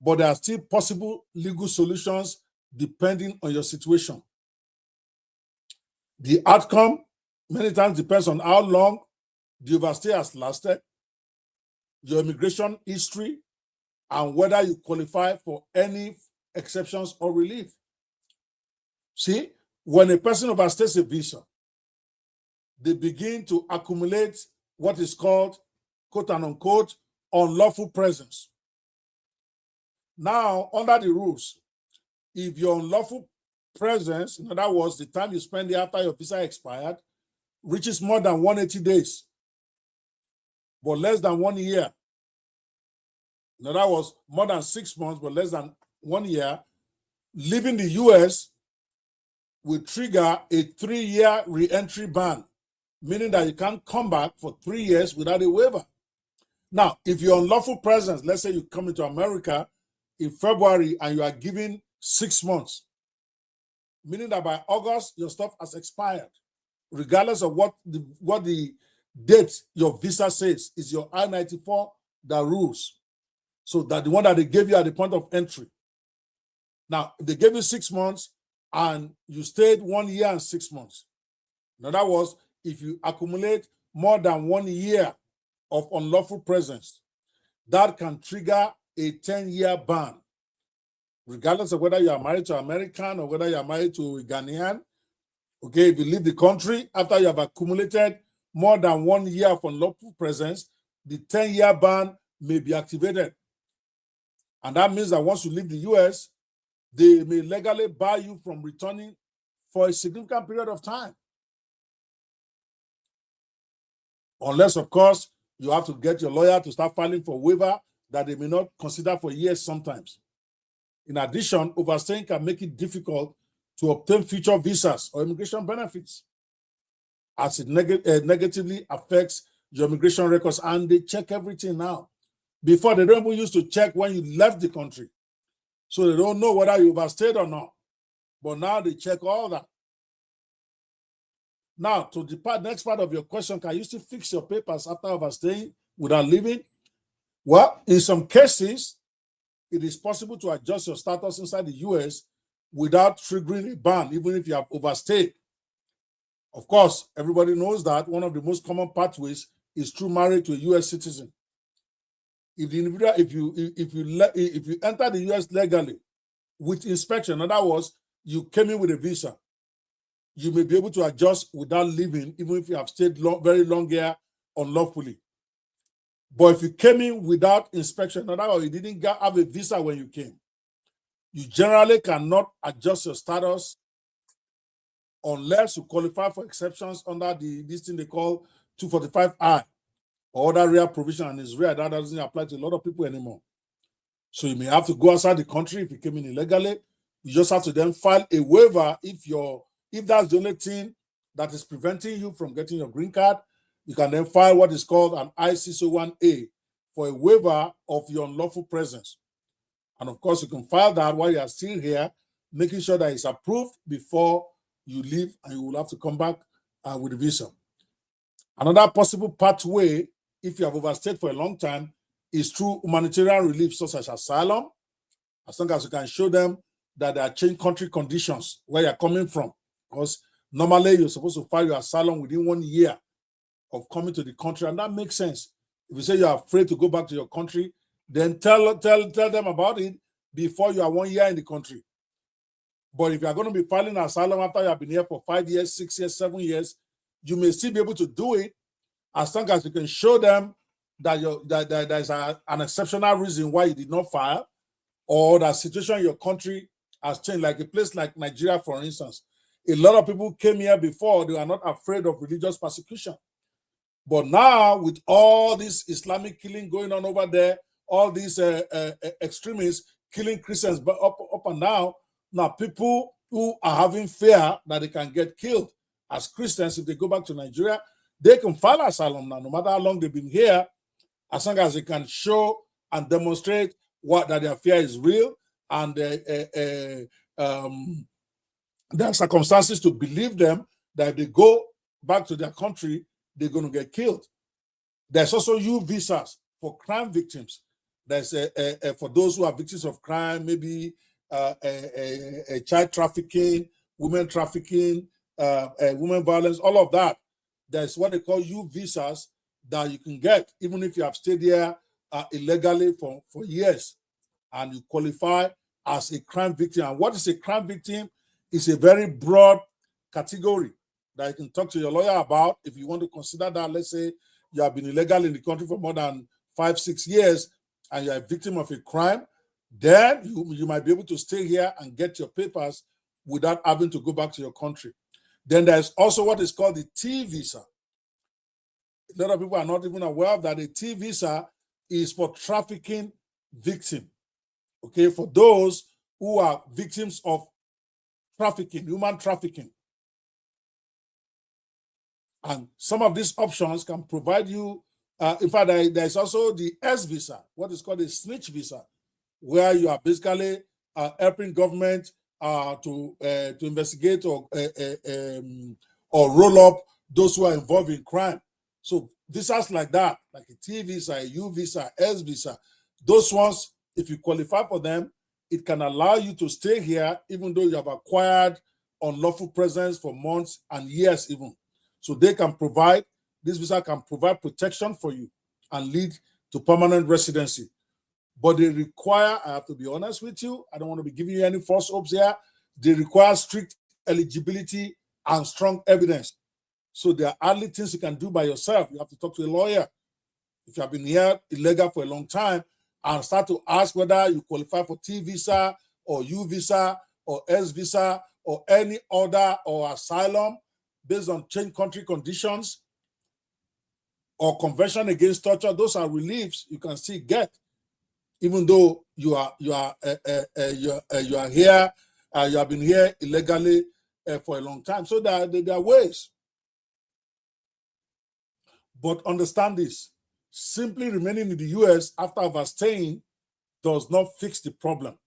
But there are still possible legal solutions depending on your situation. The outcome many times depends on how long the overstay has lasted, your immigration history, and whether you qualify for any exceptions or relief. See, when a person overstays a visa, they begin to accumulate what is called, quote and unquote, unlawful presence. Now, under the rules, if your unlawful presence, in other words, the time you spend there after your visa expired, reaches more than 180 days, but less than 1 year, in other words, more than 6 months, but less than 1 year, leaving the US will trigger a 3-year re-entry ban, meaning that you can't come back for 3 years without a waiver. Now, if your unlawful presence, let's say you come into America in February and you are given 6 months, meaning that by August, your stuff has expired, regardless of what the date your visa says, is your I-94 that rules. So that the one that they gave you at the point of entry. Now, if they gave you 6 months and you stayed 1 year and 6 months, in other words, if you accumulate more than 1 year of unlawful presence, that can trigger a 10-year ban, regardless of whether you are married to an American or whether you are married to a Ghanaian. Okay, if you leave the country after you have accumulated more than 1 year of unlawful presence, the 10-year ban may be activated. And that means that once you leave the US, they may legally bar you from returning for a significant period of time. Unless, of course, you have to get your lawyer to start filing for waiver that they may not consider for years sometimes. In addition, overstaying can make it difficult to obtain future visas or immigration benefits, as it negatively affects your immigration records. And they check everything now. Before, they don't even used to check when you left the country. So they don't know whether you overstayed or not. But now they check all that. Now, to the next part of your question, can you still fix your papers after overstaying without leaving? Well, in some cases, it is possible to adjust your status inside the US without triggering a ban, even if you have overstayed. Of course, everybody knows that one of the most common pathways is through marriage to a US citizen. If the individual, if you enter the US legally with inspection, in other words, you came in with a visa, you may be able to adjust without leaving, even if you have stayed very long here unlawfully. But if you came in without inspection, in other words, you didn't have a visa when you came, you generally cannot adjust your status unless you qualify for exceptions under this thing they call 245I or other rare provision, and it's rare that doesn't apply to a lot of people anymore. So you may have to go outside the country if you came in illegally. You just have to then file a waiver if that's the only thing that is preventing you from getting your green card. You can then file what is called an I-601A for a waiver of your unlawful presence. And of course, you can file that while you are still here, making sure that it's approved before you leave, and you will have to come back with a visa. Another possible pathway, if you have overstayed for a long time, is through humanitarian relief, such as asylum, as long as you can show them that there are changed country conditions where you're coming from. Because normally you're supposed to file your asylum within 1 year of coming to the country, and that makes sense. If you say you're afraid to go back to your country, then tell them about it before you are 1 year in the country. But if you are going to be filing asylum after you have been here for 5 years, 6 years, 7 years, you may still be able to do it as long as you can show them that there's an exceptional reason why you did not file, or the situation in your country has changed. Like a place like Nigeria, for instance, a lot of people came here before, they were not afraid of religious persecution. But now, with all this Islamic killing going on over there, all these extremists killing Christians up and down, now people who are having fear that they can get killed as Christians if they go back to Nigeria, they can file asylum now, no matter how long they've been here, as long as they can show and demonstrate that their fear is real, and there are circumstances to believe them that if they go back to their country, they're going to get killed. There's also U visas for crime victims. There's for those who are victims of crime, maybe child trafficking, women trafficking, women violence, all of that. There's what they call U visas that you can get even if you have stayed here illegally for years, and you qualify as a crime victim. And what is a crime victim? It's a very broad category that you can talk to your lawyer about if you want to consider that. Let's say you have been illegal in the country for more than 5-6 years and you're a victim of a crime, then you might be able to stay here and get your papers without having to go back to your country. Then there's also what is called the T visa. A lot of people are not even aware of that. The T visa is for trafficking victim. Okay, for those who are victims of trafficking, human trafficking. And some of these options can provide you, in fact, there's also the S visa, what is called a snitch visa, where you are basically helping government to investigate or roll up those who are involved in crime. So visas like that, like a T visa, a U visa, S visa, those ones, if you qualify for them, it can allow you to stay here even though you have acquired unlawful presence for months and years even. So they can provide, this visa can provide protection for you and lead to permanent residency. But they require, I have to be honest with you, I don't want to be giving you any false hopes here. They require strict eligibility and strong evidence. So there are hardly things you can do by yourself. You have to talk to a lawyer. If you have been here illegal for a long time, and start to ask whether you qualify for T visa or U visa or S visa or any other or asylum based on changed country conditions or convention against torture, those are reliefs you can still get, even though you are here, you have been here illegally for a long time. So there are ways. But understand this: simply remaining in the US after overstaying does not fix the problem.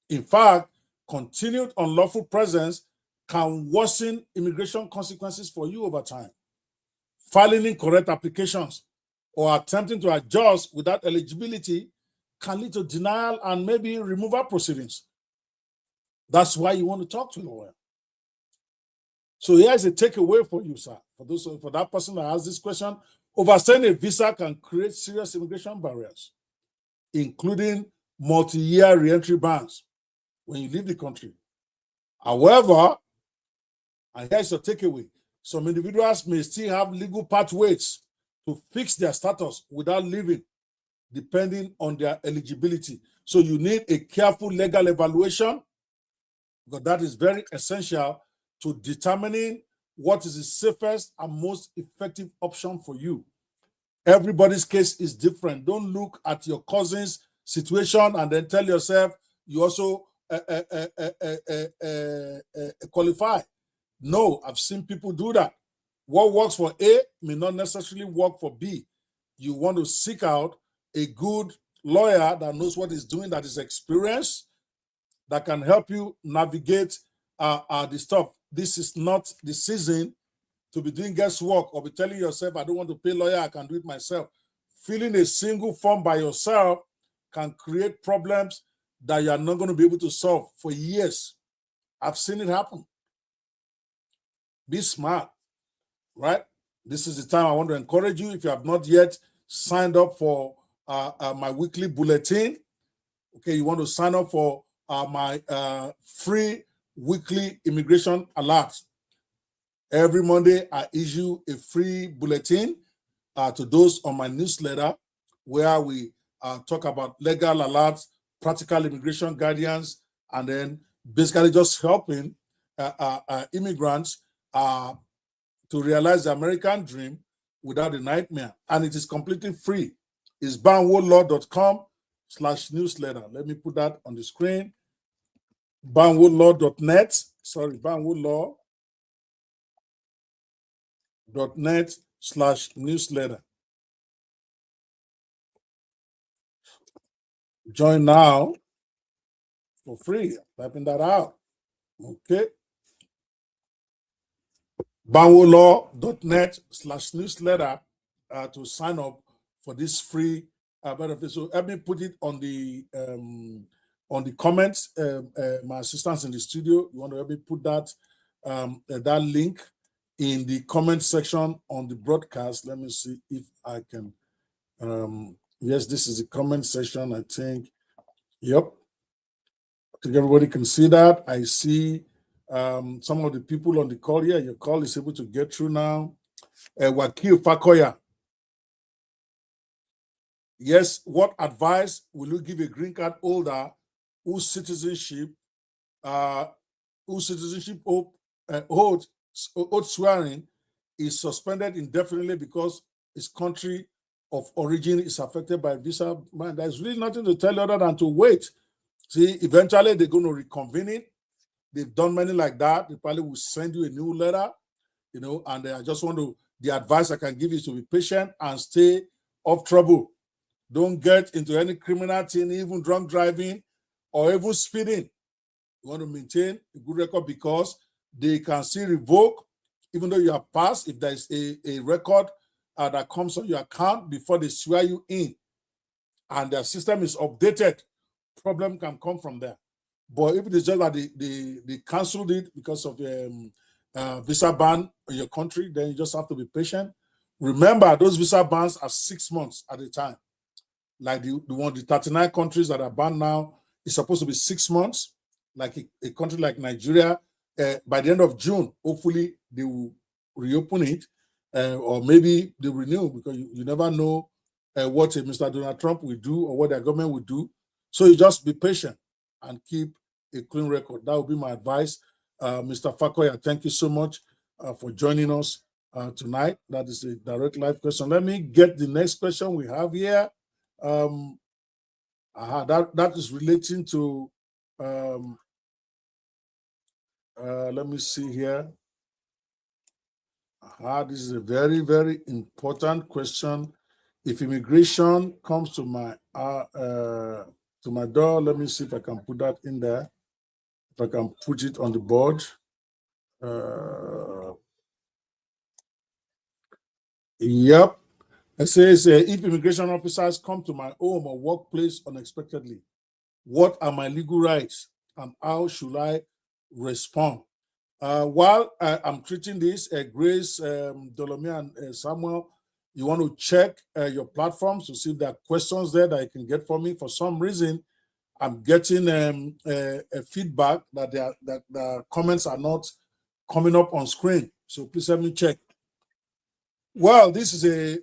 In fact, continued unlawful presence can worsen immigration consequences for you over time. Filing incorrect applications or attempting to adjust without eligibility can lead to denial and maybe removal proceedings. That's why you want to talk to a lawyer. So here's a takeaway for you, sir. For that person that asked this question, overstaying a visa can create serious immigration barriers, including multi-year re-entry bans when you leave the country. However, and here's your takeaway, some individuals may still have legal pathways to fix their status without leaving, depending on their eligibility. So you need a careful legal evaluation, because that is very essential to determining what is the safest and most effective option for you. Everybody's case is different. Don't look at your cousin's situation and then tell yourself you also qualify. No, I've seen people do that. What works for A may not necessarily work for B. You want to seek out a good lawyer that knows what he's doing, that is experienced, that can help you navigate the stuff. This is not the season to be doing guesswork or be telling yourself, I don't want to pay a lawyer, I can do it myself. Filling a single form by yourself can create problems that you are not going to be able to solve for years. I've seen it happen. Be smart, right? This is the time I want to encourage you. If you have not yet signed up for my weekly bulletin, okay, you want to sign up for my free weekly immigration alerts. Every Monday, I issue a free bulletin to those on my newsletter where we talk about legal alerts, practical immigration guidance, and then basically just helping immigrants to realize the American dream without a nightmare. And it is completely free. It's banwolaw.com/newsletter. Let me put that on the screen. banwolaw.net. Sorry, banwolaw.net/newsletter. Join now for free. Typing that out. Okay. banwolaw.net/newsletter to sign up for this free benefit. So let me put it on the comments. My assistants in the studio, you want to help me put that that link in the comment section on the broadcast. Let me see if I can. Yes, this is the comment section, I think. Yep. I think everybody can see that. I see some of the people on the call here. Your call is able to get through now. Wakil Fakoya. Yes, what advice will you give a green card holder whose citizenship oath swearing is suspended indefinitely because his country of origin is affected by visa? Man, there's really nothing to tell you other than to wait. See, eventually they're going to reconvene it. They've done many like that. They probably will send you a new letter, and I just want to, the advice I can give you is to be patient and stay off trouble. Don't get into any criminal thing, even drunk driving or even speeding. You want to maintain a good record because they can still revoke, even though you have passed, if there is a record that comes on your account before they swear you in and their system is updated, problem can come from there. But if it is just that they canceled it because of visa ban in your country, then you just have to be patient. Remember, those visa bans are 6 months at a time. like the 39 countries that are banned now, is supposed to be 6 months. Like a country like Nigeria, by the end of June, hopefully they will reopen it, or maybe they renew, because you never know what Mr. Donald Trump will do or what their government will do. So you just be patient and keep a clean record. That would be my advice. Mr. Fakoya, thank you so much for joining us tonight. That is a direct live question. Let me get the next question we have here. That is relating to, let me see here. This is a very, very important question. If immigration comes to my door, let me see if I can put that in there. If I can put it on the board. Yep. It says, if immigration officers come to my home or workplace unexpectedly, what are my legal rights and how should I respond? While I'm treating this, Grace, Dolomia, and Samuel, you want to check your platforms to see if there are questions there that you can get from me. For some reason, I'm getting a feedback that the comments are not coming up on screen. So please let me check. Well, this is a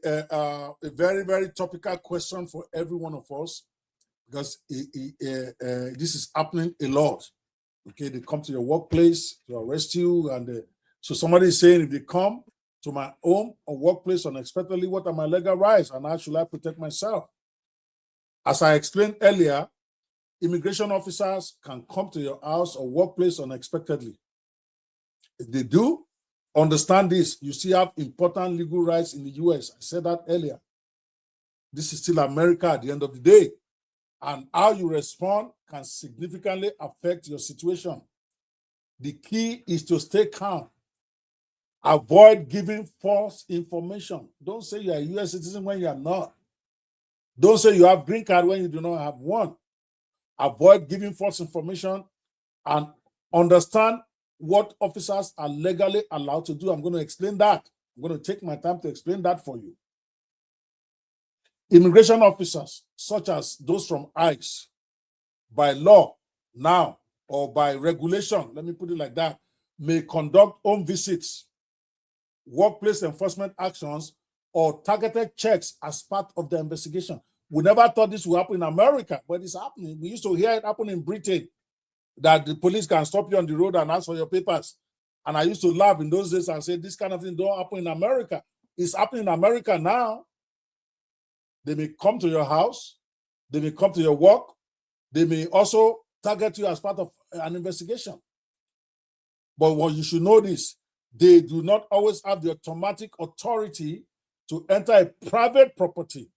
very, very topical question for every one of us, because this is happening a lot. Okay, they come to your workplace to arrest you, and so somebody is saying, if they come to my home or workplace unexpectedly, what are my legal rights and how should I protect myself? As I explained earlier, immigration officers can come to your house or workplace unexpectedly. If they do, understand this, you still have important legal rights in the US. I said that earlier. This is still America at the end of the day. And how you respond can significantly affect your situation. The key is to stay calm. Avoid giving false information. Don't say you're a US citizen when you're not. Don't say you have green card when you do not have one. Avoid giving false information and understand what officers are legally allowed to do. I'm going to explain that. I'm going to take my time to explain that for you. Immigration officers, such as those from ICE, by law now or by regulation, let me put it like that, may conduct home visits, workplace enforcement actions, or targeted checks as part of the investigation. We never thought this would happen in America, but it's happening. We used to hear it happen in Britain, that the police can stop you on the road and ask for your papers. And I used to laugh in those days and say, this kind of thing don't happen in America. It's happening in America now. They may come to your house. They may come to your work. They may also target you as part of an investigation. But what you should know this, they do not always have the automatic authority to enter a private property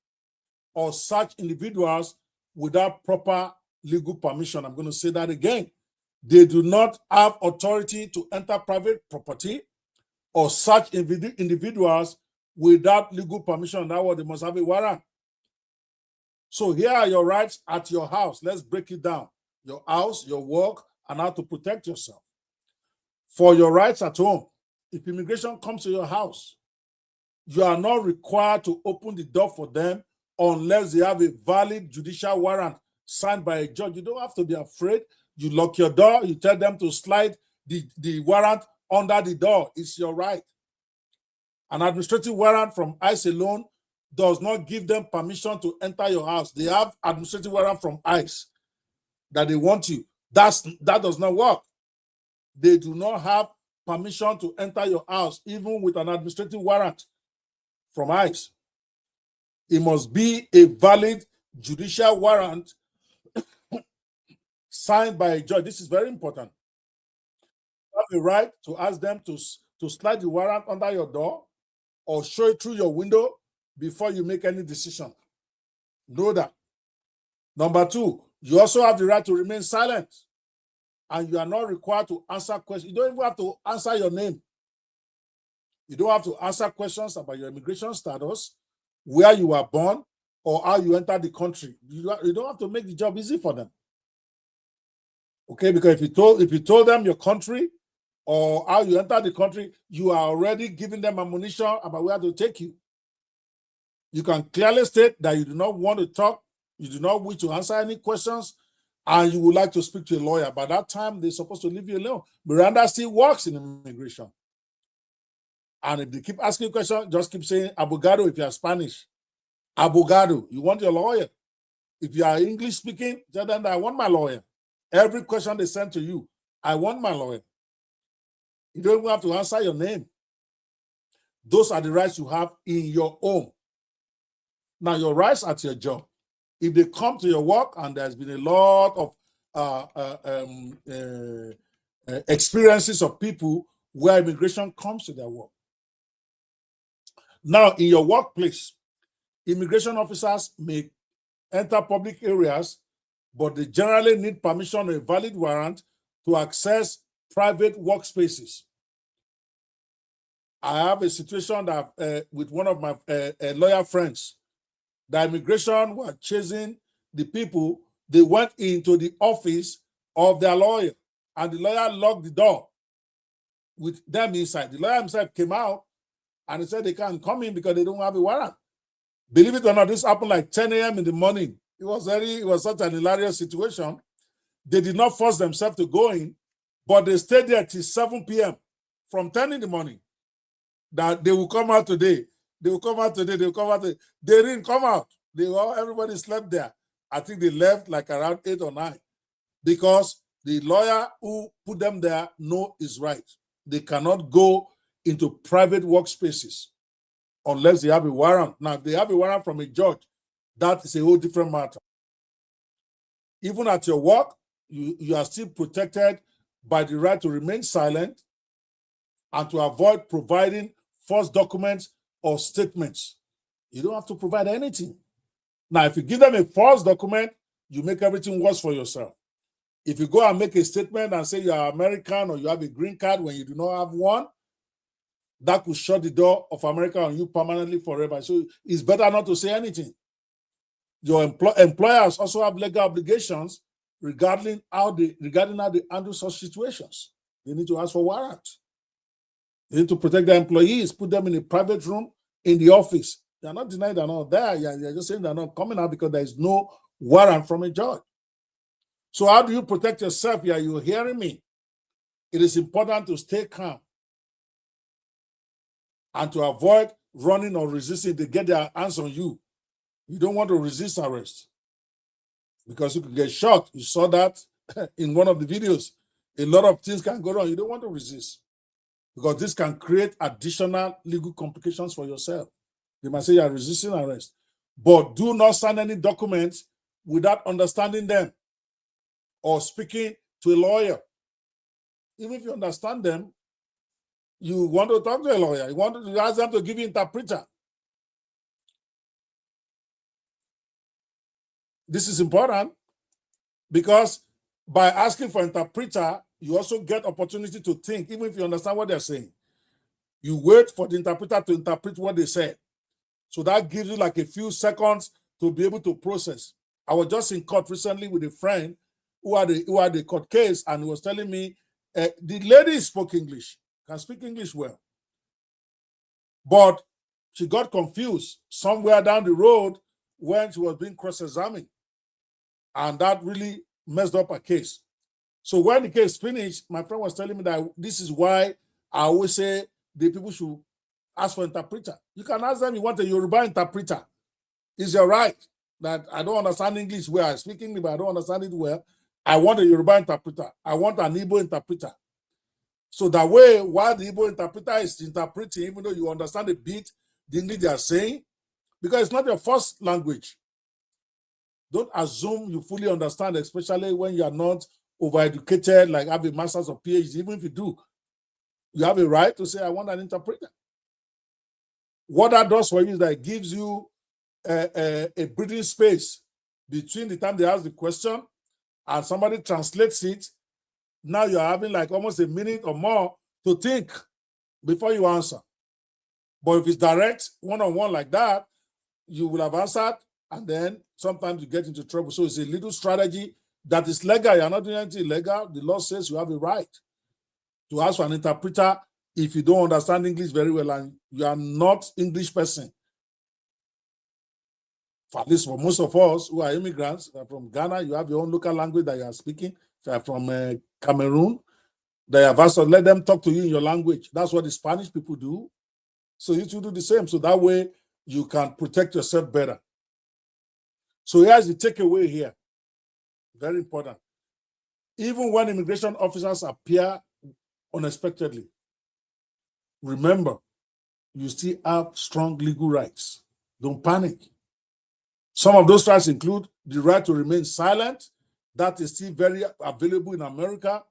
or search individuals without proper legal permission. I'm going to say that again. They do not have authority to enter private property or search individuals without legal permission. That way, they must have a warrant. So here are your rights at your house. Let's break it down. Your house, your work, and how to protect yourself. For your rights at home, if immigration comes to your house, you are not required to open the door for them unless they have a valid judicial warrant signed by a judge. You don't have to be afraid. You lock your door. You tell them to slide the warrant under the door. It's your right. An administrative warrant from ICE alone does not give them permission to enter your house. They have administrative warrant from ICE that they want you. That does not work. They do not have permission to enter your house, even with an administrative warrant from ICE. It must be a valid judicial warrant signed by a judge. This is very important. You have the right to ask them to slide the warrant under your door or show it through your window before you make any decision. Know that. Number two, you also have the right to remain silent, and you are not required to answer questions. You don't even have to answer your name. You don't have to answer questions about your immigration status, where you were born, or how you entered the country. You don't have to make the job easy for them. Okay, because if you told them your country or how you entered the country, you are already giving them ammunition about where to take you. You can clearly state that you do not want to talk you do not wish to answer any questions, and you would like to speak to a lawyer, by that time, they're supposed to leave you alone. Miranda still works in immigration. And if they keep asking questions, just keep saying abogado if you are Spanish. Abogado, you want your lawyer. If you are English speaking, tell them that I want my lawyer. Every question they send to you, I want my lawyer. You don't even have to answer your name. Those are the rights you have in your home. Now, your rights at your job. If they come to your work, and there's been a lot of experiences of people where immigration comes to their work. Now, in your workplace, immigration officers may enter public areas, but they generally need permission or a valid warrant to access private workspaces. I have a situation that with one of my lawyer friends, the immigration were chasing the people. They went into the office of their lawyer, and the lawyer locked the door with them inside. The lawyer himself came out, and he said they can't come in because they don't have a warrant. Believe it or not, this happened like 10 a.m. in the morning. It was such an hilarious situation. They did not force themselves to go in, but they stayed there till 7 p.m. from 10 in the morning. That they will come out today. They will come out today. They will come out today. They didn't come out. Everybody slept there. I think they left like around 8 or 9 because the lawyer who put them there knows is right. They cannot go into private workspaces unless they have a warrant. Now, if they have a warrant from a judge, that is a whole different matter. Even at your work, you are still protected by the right to remain silent and to avoid providing false documents or statements. You don't have to provide anything. Now, if you give them a false document, you make everything worse for yourself. If you go and make a statement and say you are American or you have a green card when you do not have one, that could shut the door of America on you permanently forever. So it's better not to say anything. Your employers also have legal obligations regarding how they handle such situations. They need to ask for warrants. They need to protect their employees, put them in a private room in the office. They're not denying they're not there. They're just saying they're not coming out because there is no warrant from a judge. So how do you protect yourself? Yeah, you're hearing me. It is important to stay calm and to avoid running or resisting to get their hands on you. You don't want to resist arrest because you could get shot. You saw that in one of the videos. A lot of things can go wrong. You don't want to resist because this can create additional legal complications for yourself. They might say you are resisting arrest, but do not sign any documents without understanding them or speaking to a lawyer. Even if you understand them, you want to talk to a lawyer. You want to ask them to give you an interpreter. This is important because by asking for an interpreter, you also get opportunity to think, even if you understand what they're saying. You wait for the interpreter to interpret what they said. So that gives you like a few seconds to be able to process. I was just in court recently with a friend who had a court case, and he was telling me the lady spoke English, can speak English well. But she got confused somewhere down the road when she was being cross-examined. And that really messed up her case. So when the case finished, my friend was telling me that this is why I always say the people should ask for an interpreter. You can ask them you want a Yoruba interpreter. It's your right that I don't understand English well. I speak English, but I don't understand it well. I want a Yoruba interpreter. I want an Igbo interpreter. So that way, while the Igbo interpreter is interpreting, even though you understand a bit the English they are saying, because it's not your first language. Don't assume you fully understand, especially when you are not overeducated, like have a master's or PhD. Even if you do, you have a right to say, I want an interpreter. What that does for you is that it gives you a breathing space between the time they ask the question and somebody translates it. Now you're having like almost a minute or more to think before you answer. But if it's direct, one-on-one like that, you will have answered, and then sometimes you get into trouble. So it's a little strategy that is legal. You're not doing anything illegal. The law says you have a right to ask for an interpreter if you don't understand English very well and you are not English person. at least for most of us who are immigrants, if you're from Ghana, you have your own local language that you are speaking. If you're from Cameroon, they have asked to let them talk to you in your language. That's what the Spanish people do. So you should do the same. So that way you can protect yourself better. So here's the takeaway here. Very important. Even when immigration officers appear unexpectedly, remember, you still have strong legal rights. Don't panic. Some of those rights include the right to remain silent. That is still very available in America.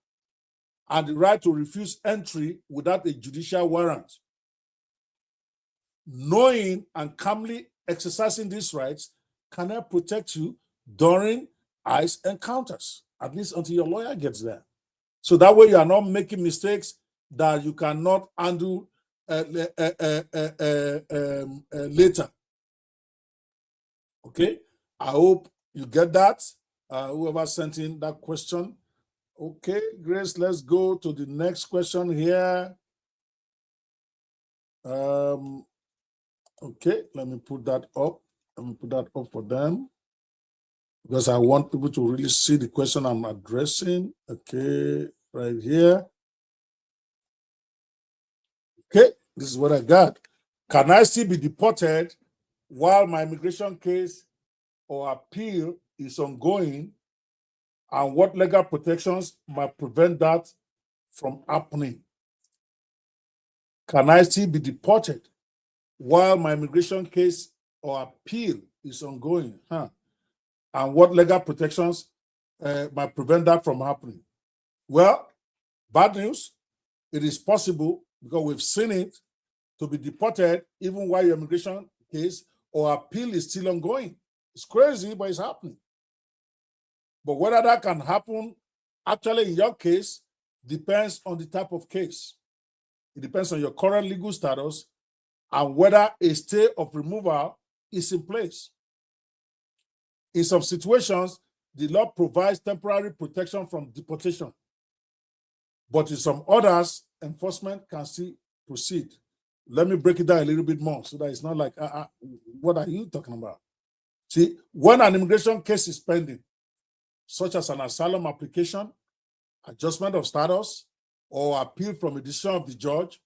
And the right to refuse entry without a judicial warrant. Knowing and calmly exercising these rights can help protect you during ICE encounters, at least until your lawyer gets there. So that way you are not making mistakes that you cannot undo later. Okay, I hope you get that. Whoever sent in that question. Okay, Grace, let's go to the next question here. Okay, let me put that up. Let me put that up for them because I want people to really see the question I'm addressing. Okay, right here. Okay, this is what I got. Can I still be deported while my immigration case or appeal is ongoing? And what legal protections might prevent that from happening? Can I still be deported while my immigration case or appeal is ongoing? And what legal protections might prevent that from happening? Well, bad news, it is possible, because we've seen it, to be deported even while your immigration case or appeal is still ongoing. It's crazy, but it's happening. But whether that can happen actually in your case depends on the type of case. It depends on your current legal status and whether a stay of removal is in place. In some situations, the law provides temporary protection from deportation. But in some others, enforcement can still proceed. Let me break it down a little bit more so that it's not like, what are you talking about? See, when an immigration case is pending, such as an asylum application, adjustment of status, or appeal from a decision of the judge,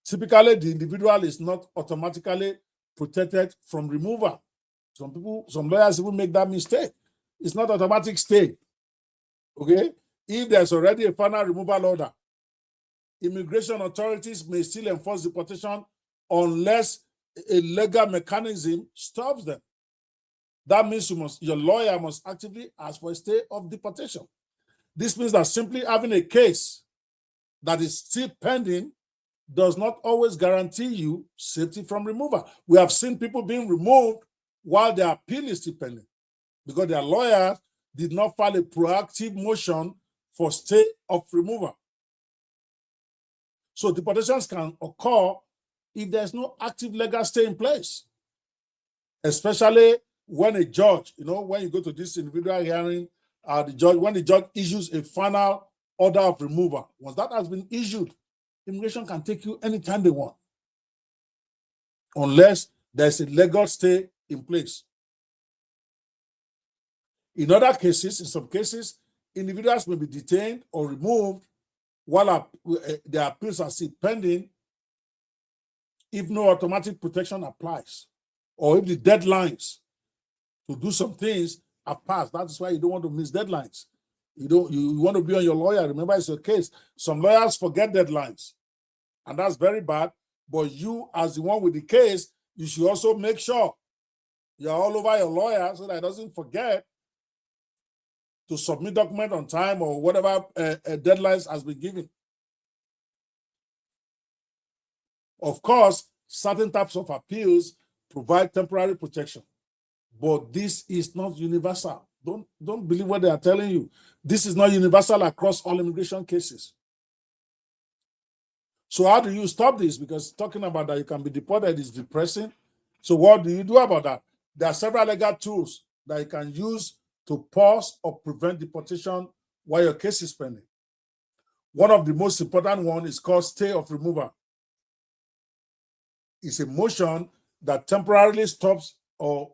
typically the individual is not automatically protected from removal. Some lawyers even make that mistake. It's not automatic stay. Okay? If there's already a final removal order, immigration authorities may still enforce deportation unless a legal mechanism stops them. That means your lawyer must actively ask for a stay of deportation. This means that simply having a case that is still pending does not always guarantee you safety from removal. We have seen people being removed while their appeal is still pending because their lawyers did not file a proactive motion for stay of removal. So deportations can occur if there's no active legal stay in place, especially when a judge, when you go to this individual hearing, when the judge issues a final order of removal. Once that has been issued, immigration can take you anytime they want, unless there's a legal stay in place. In other cases, in some cases, individuals may be detained or removed while their appeals are still pending if no automatic protection applies, or if the deadlines to do some things have passed. That is why you don't want to miss deadlines. You want to be on your lawyer. Remember, it's your case. Some lawyers forget deadlines, and that's very bad. But you, as the one with the case, you should also make sure you're all over your lawyer so that he doesn't forget to submit document on time or whatever deadlines has been given. Of course, certain types of appeals provide temporary protection, but this is not universal. Don't believe what they are telling you. This is not universal across all immigration cases. So how do you stop this? Because talking about that you can be deported is depressing. So what do you do about that? There are several legal tools that you can use to pause or prevent deportation while your case is pending. One of the most important ones is called stay of removal. It's a motion that temporarily stops or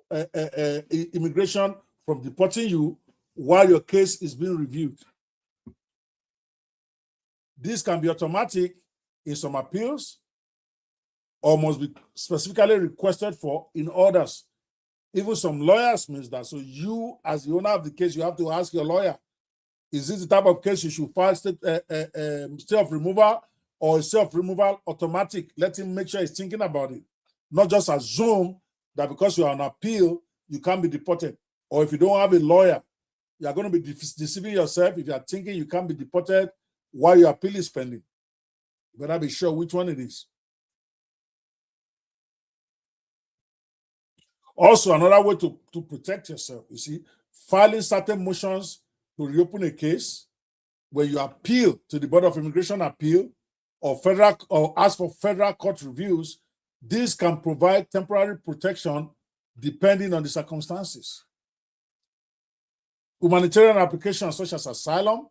immigration from deporting you while your case is being reviewed. This can be automatic in some appeals or must be specifically requested for in others. Even some lawyers means that. So you, as the owner of the case, you have to ask your lawyer, is this the type of case you should file stay of removal, or is stay of removal automatic? Let him make sure he's thinking about it. Not just assume that because you are on appeal, you can't be deported. Or if you don't have a lawyer, you are going to be deceiving yourself if you are thinking you can't be deported while your appeal is pending. You better be sure which one it is. Also, another way to protect yourself, you see, filing certain motions to reopen a case when you appeal to the Board of Immigration Appeal or ask for federal court reviews. This can provide temporary protection depending on the circumstances. Humanitarian applications such as asylum,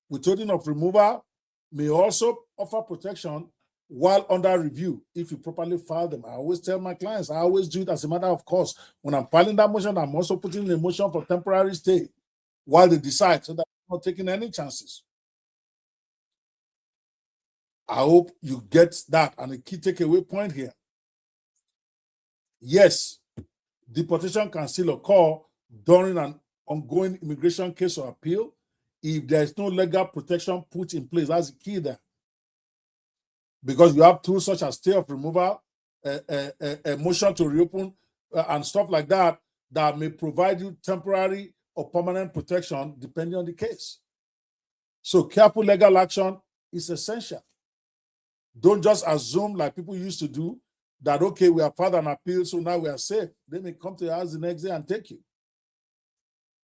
withholding of removal may also offer protection while under review if you properly file them. I always tell my clients, I always do it as a matter of course. When I'm filing that motion, I'm also putting in a motion for temporary stay while they decide, so that I'm not taking any chances. I hope you get that. And a key takeaway point here. Yes, deportation can still occur during an ongoing immigration case or appeal if there is no legal protection put in place. That's the key there. Because you have tools such as stay of removal, a motion to reopen, and stuff like that, that may provide you temporary or permanent protection depending on the case. So careful legal action is essential. Don't just assume, like people used to do, that, okay, we have filed an appeal, so now we are safe. They may come to your house the next day and take you.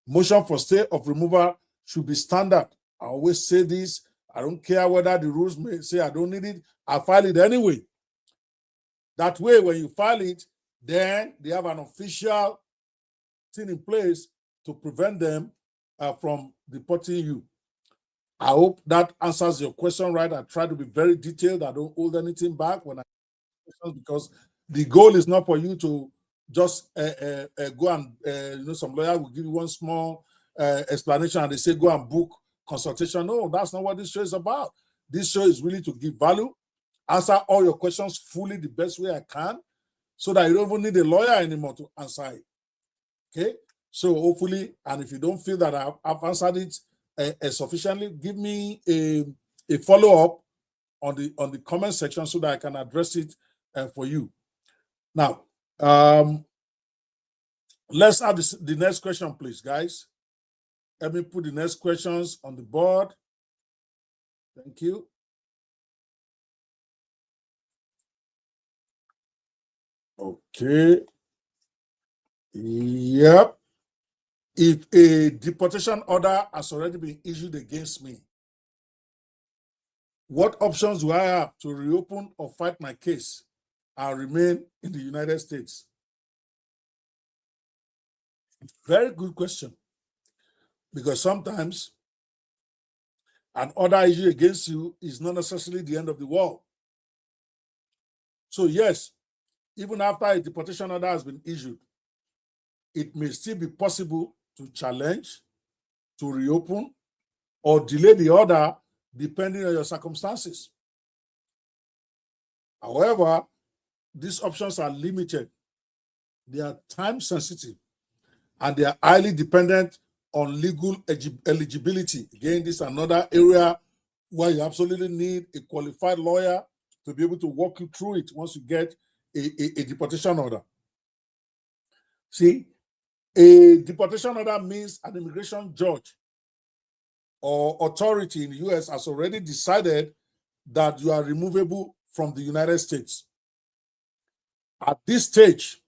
Motion for stay of removal should be standard. I always say this. I don't care whether the rules may say I don't need it. I file it anyway. That way, when you file it, then they have an official thing in place to prevent them from deporting you. I hope that answers your question right. I try to be very detailed. I don't hold anything back when I because the goal is not for you to just go and some lawyer will give you one small explanation and they say go and book consultation. No, that's not what this show is about. This show is really to give value, answer all your questions fully the best way I can, so that you don't even need a lawyer anymore to answer it. Okay, so hopefully, and if you don't feel that I've answered it sufficiently, give me a follow-up on the comment section so that I can address it for you. Now, let's have the next question, please, guys. Let me put the next questions on the board. Thank you. Okay. Yep. If a deportation order has already been issued against me, what options do I have to reopen or fight my case and remain in the United States? Very good question. Because sometimes an order issued against you is not necessarily the end of the world. So yes, even after a deportation order has been issued, it may still be possible to challenge, to reopen, or delay the order depending on your circumstances. However, these options are limited. They are time sensitive and they are highly dependent on legal eligibility. Again, this is another area where you absolutely need a qualified lawyer to be able to walk you through it once you get a deportation order. See, a deportation order means an immigration judge or authority in the US has already decided that you are removable from the United States. At this stage,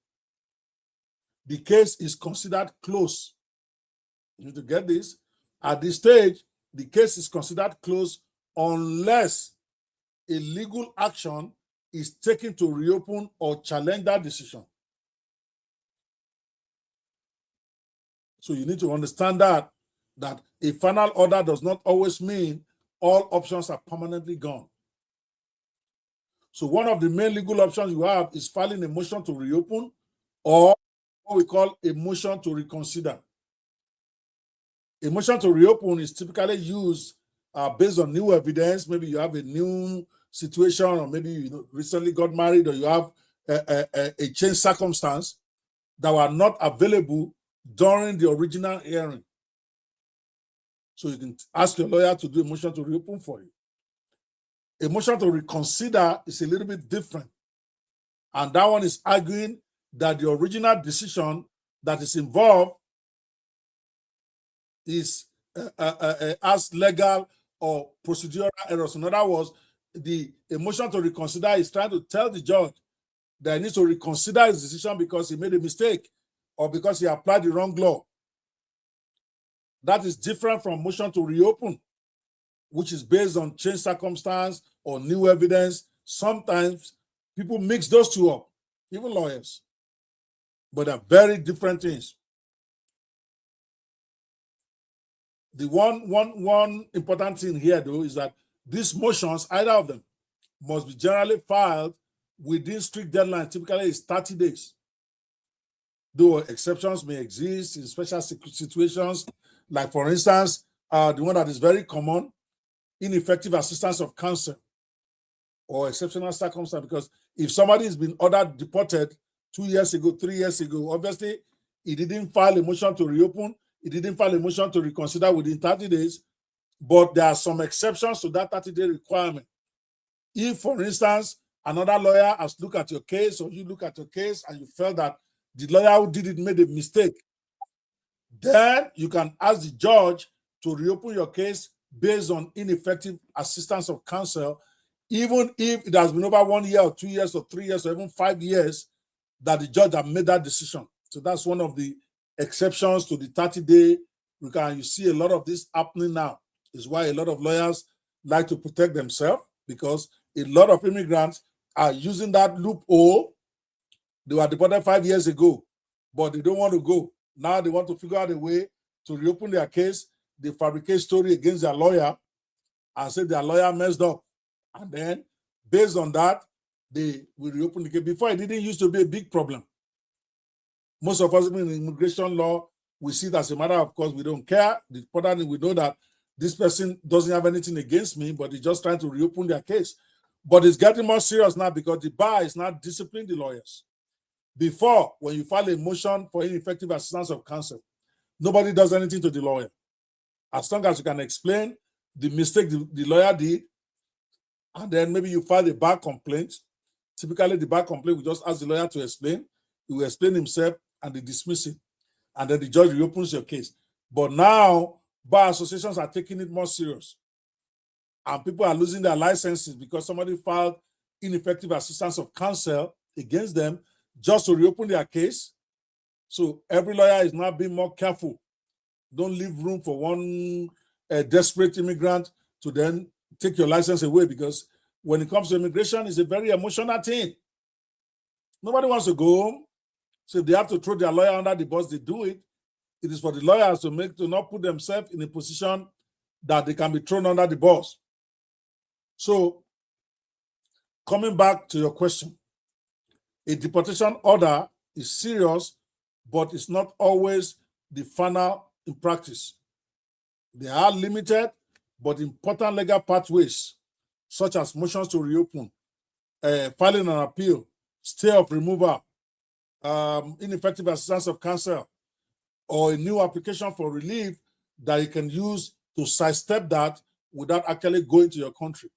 the case is considered closed. You need to get this. At this stage, the case is considered closed unless a legal action is taken to reopen or challenge that decision. So you need to understand that a final order does not always mean all options are permanently gone. So one of the main legal options you have is filing a motion to reopen or we call a motion to reconsider. A motion to reopen is typically used based on new evidence. Maybe you have a new situation, or maybe you recently got married, or you have a changed circumstance that were not available during the original hearing. So you can ask your lawyer to do a motion to reopen for you. A motion to reconsider is a little bit different. And that one is arguing that the original decision that is involved is as legal or procedural errors. In other words, a motion to reconsider is trying to tell the judge that he needs to reconsider his decision because he made a mistake or because he applied the wrong law. That is different from motion to reopen, which is based on changed circumstance or new evidence. Sometimes people mix those two up, even lawyers, but they're very different things. The one important thing here, though, is that these motions, either of them, must be generally filed within strict deadlines. Typically, it's 30 days. Though exceptions may exist in special situations, like, for instance, the one that is very common, ineffective assistance of counsel, or exceptional circumstance. Because if somebody has been ordered deported 2 years ago, 3 years ago, obviously, he didn't file a motion to reopen. He didn't file a motion to reconsider within 30 days, but there are some exceptions to that 30-day requirement. If, for instance, another lawyer has looked at your case, or you look at your case and you felt that the lawyer who did it made a mistake, then you can ask the judge to reopen your case based on ineffective assistance of counsel, even if it has been over 1 year or 2 years or 3 years or even 5 years that the judge has made that decision. So that's one of the exceptions to the 30-day. You see a lot of this happening now. Is why a lot of lawyers like to protect themselves, because a lot of immigrants are using that loophole. They were deported 5 years ago, but they don't want to go. Now they want to figure out a way to reopen their case. They fabricate story against their lawyer and say their lawyer messed up. And then, based on that, they will reopen the case. Before, it didn't used to be a big problem. Most of us in immigration law, we see it as a matter of course. We don't care. The important thing, we know that this person doesn't have anything against me, but he's just trying to reopen their case. But it's getting more serious now because the bar is now disciplining the lawyers. Before, when you file a motion for ineffective assistance of counsel, nobody does anything to the lawyer. As long as you can explain the mistake the lawyer did, and then maybe you file a bar complaint. Typically, the bar complaint will just ask the lawyer to explain. He will explain himself, and they dismiss it. And then the judge reopens your case. But now, bar associations are taking it more serious. And people are losing their licenses because somebody filed ineffective assistance of counsel against them just to reopen their case. So every lawyer is now being more careful. Don't leave room for one desperate immigrant to then take your license away, because when it comes to immigration, it's a very emotional thing. Nobody wants to go home. So if they have to throw their lawyer under the bus, they do it. It is for the lawyers to not put themselves in a position that they can be thrown under the bus. So, coming back to your question, a deportation order is serious, but it's not always the final in practice. There are limited but important legal pathways, such as motions to reopen, filing an appeal, stay of removal, ineffective assistance of counsel, or a new application for relief that you can use to sidestep that without actually going to your country.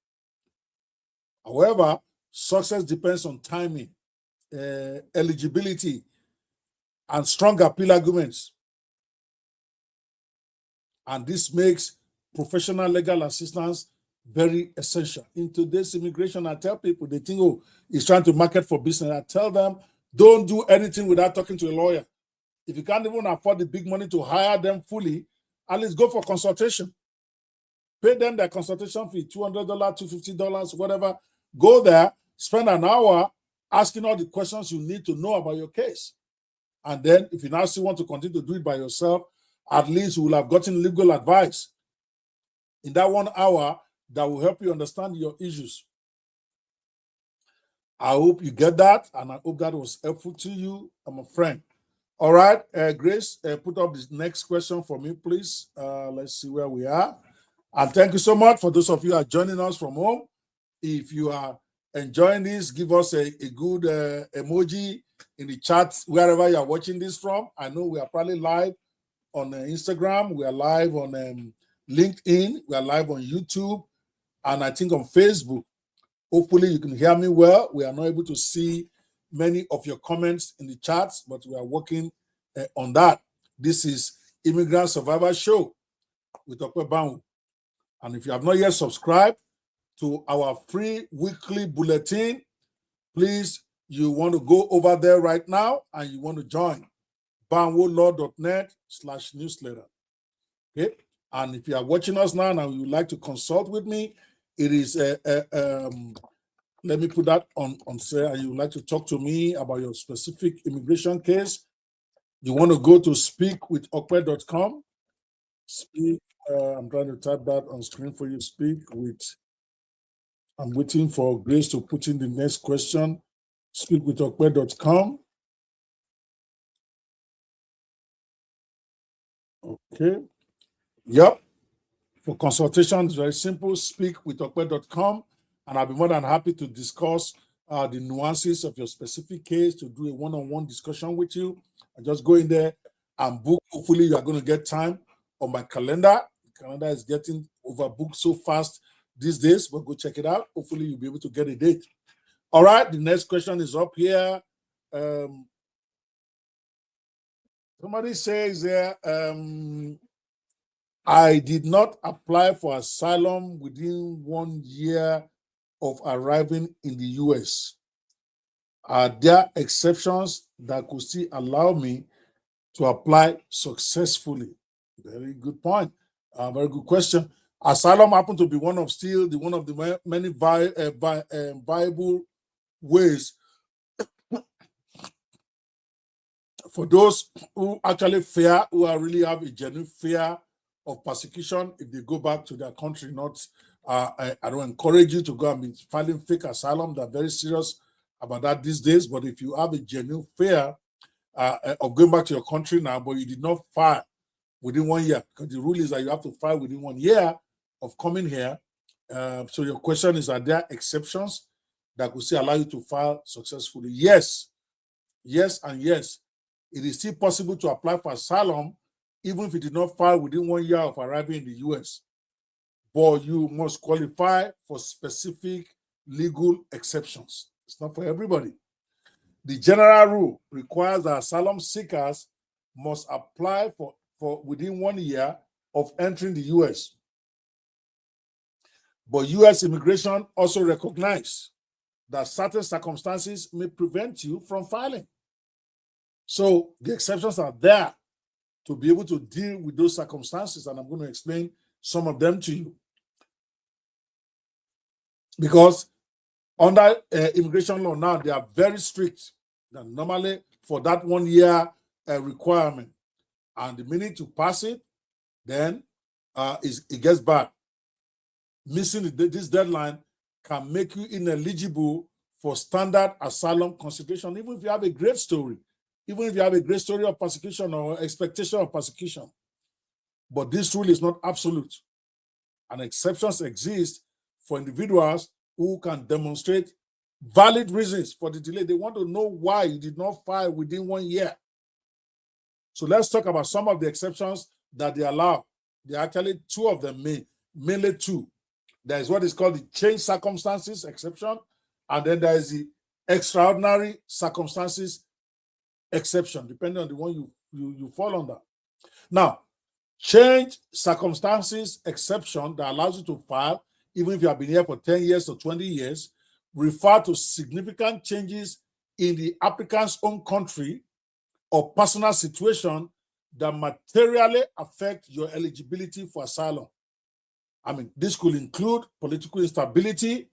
However, success depends on timing, eligibility, and strong appeal arguments. And this makes professional legal assistance very essential. In today's immigration, I tell people, they think, oh, he's trying to market for business. I tell them, don't do anything without talking to a lawyer. If you can't even afford the big money to hire them fully, at least go for consultation. Pay them their consultation fee, $200, $250, whatever. Go there, spend an hour asking all the questions you need to know about your case. And then if you now still want to continue to do it by yourself, at least you will have gotten legal advice in that 1 hour that will help you understand your issues. I hope you get that, and I hope that was helpful to you. I'm a friend. All right, Grace, put up this next question for me, please. Let's see where we are. And thank you so much for those of you who are joining us from home. If you are enjoying this, give us a good emoji in the chat wherever you are watching this from. I know we are probably live on Instagram, we are live on LinkedIn, we are live on YouTube, and I think on Facebook. Hopefully you can hear me well. We are not able to see many of your comments in the chats, but we are working on that. This is Immigrant Survival Show with Ope Banwo. And if you have not yet subscribed to our free weekly bulletin, please, you want to go over there right now and you want to join banwolaw.net/newsletter. Okay. And if you are watching us now and you would like to consult with me, it is let me put that on say, and you would like to talk to me about your specific immigration case, you want to go to speakwithope.com. Speak, I'm trying to type that on screen for you. I'm waiting for Grace to put in the next question. Speakwithope.com. Okay. Yep. For consultation, it's very simple. Speakwithope.com. And I'll be more than happy to discuss the nuances of your specific case, to do a one-on-one discussion with you. And just go in there and book. Hopefully, you are going to get time on my calendar. The calendar is getting overbooked so fast these days, but go check it out. Hopefully, you'll be able to get a date. All right, the next question is up here. Somebody says there, I did not apply for asylum within 1 year of arriving in the US. Are there exceptions that could still allow me to apply successfully? Very good point. Very good question. Asylum happened to be one of the many viable ways for those who actually really have a genuine fear of persecution if they go back to their country. I don't encourage you to go and be filing fake asylum. They're very serious about that these days. But if you have a genuine fear of going back to your country now, but you did not file within 1 year, because the rule is that you have to file within 1 year of coming here. So your question is, are there exceptions that could still allow you to file successfully? Yes. Yes and yes. It is still possible to apply for asylum even if you did not file within 1 year of arriving in the US. But you must qualify for specific legal exceptions. It's not for everybody. The general rule requires that asylum seekers must apply for within 1 year of entering the US. But US immigration also recognizes that certain circumstances may prevent you from filing. So the exceptions are there to be able to deal with those circumstances, and I'm going to explain some of them to you. Because under immigration law now, they are very strict. That normally for that 1 year requirement, and the minute you pass it, then it gets bad. Missing this deadline can make you ineligible for standard asylum consideration, even if you have a great story, even if you have a great story of persecution or expectation of persecution. But this rule is not absolute, and exceptions exist for individuals who can demonstrate valid reasons for the delay. They want to know why you did not file within 1 year. So let's talk about some of the exceptions that they allow. There are actually two of them, mainly two. There is what is called the changed circumstances exception, and then there is the extraordinary circumstances exception, depending on the one you fall under. Now, changed circumstances exception that allows you to file even if you have been here for 10 years or 20 years, refer to significant changes in the applicant's own country or personal situation that materially affect your eligibility for asylum. I mean, this could include political instability,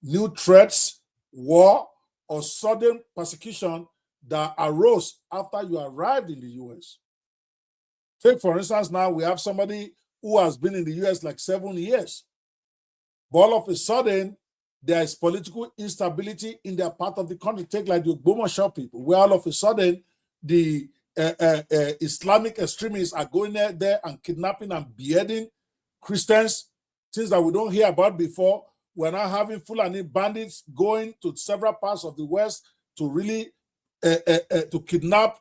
new threats, war, or sudden persecution that arose after you arrived in the US. Take, for instance, now we have somebody who has been in the US like 7 years. But all of a sudden, there is political instability in their part of the country. Take like the Banwo people, where all of a sudden the Islamic extremists are going there and kidnapping and beheading Christians, things that we don't hear about before. We're now having Fulani bandits going to several parts of the West to really to kidnap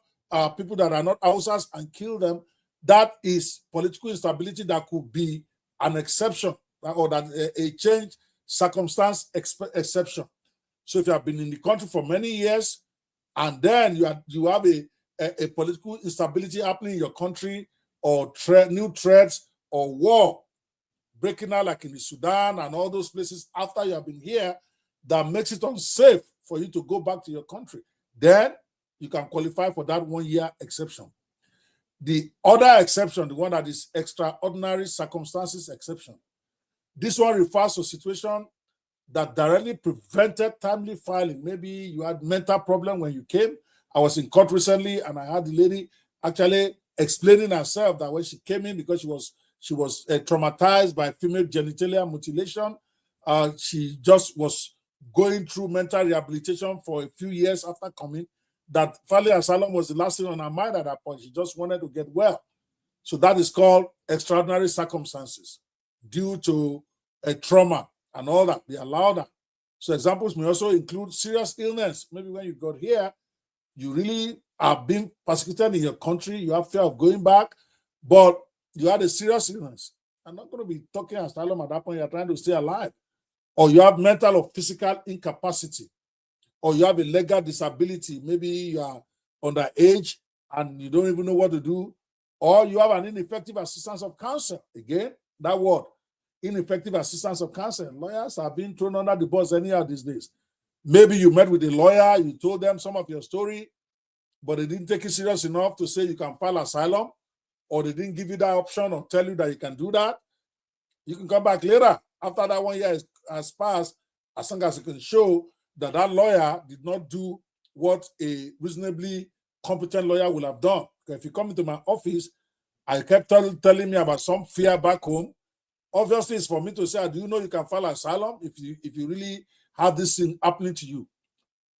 people that are not Hausas and kill them. That is political instability that could be an exception, or that a change circumstance exception. So if you have been in the country for many years, and then you have a political instability happening in your country, or new threats or war breaking out like in the Sudan and all those places after you have been here, that makes it unsafe for you to go back to your country, then you can qualify for that 1 year exception. The other exception, the one that is extraordinary circumstances exception, this one refers to a situation that directly prevented timely filing. Maybe you had mental problem when you came. I was in court recently and I had the lady actually explaining herself that when she came in, because she was traumatized by female genitalia mutilation, she just was going through mental rehabilitation for a few years after coming, that filing asylum was the last thing on her mind at that point. She just wanted to get well. So that is called extraordinary circumstances due to a trauma and all that. They allow that. So examples may also include serious illness. Maybe when you got here, you really are being persecuted in your country. You have fear of going back, but you had a serious illness. I'm not going to be talking asylum at that point. You're trying to stay alive. Or you have mental or physical incapacity. Or you have a legal disability. Maybe you are underage and you don't even know what to do. Or you have an ineffective assistance of counsel. Again, that word, ineffective assistance of counsel. Lawyers are being thrown under the bus anyhow these days. Maybe you met with a lawyer, you told them some of your story, but they didn't take it serious enough to say you can file asylum, or they didn't give you that option or tell you that you can do that. You can come back later after that 1 year has passed, as long as you can show that that lawyer did not do what a reasonably competent lawyer would have done. Because if you come into my office, I kept telling me about some fear back home. Obviously, it's for me to say, do you know you can file asylum if you really have this thing happening to you?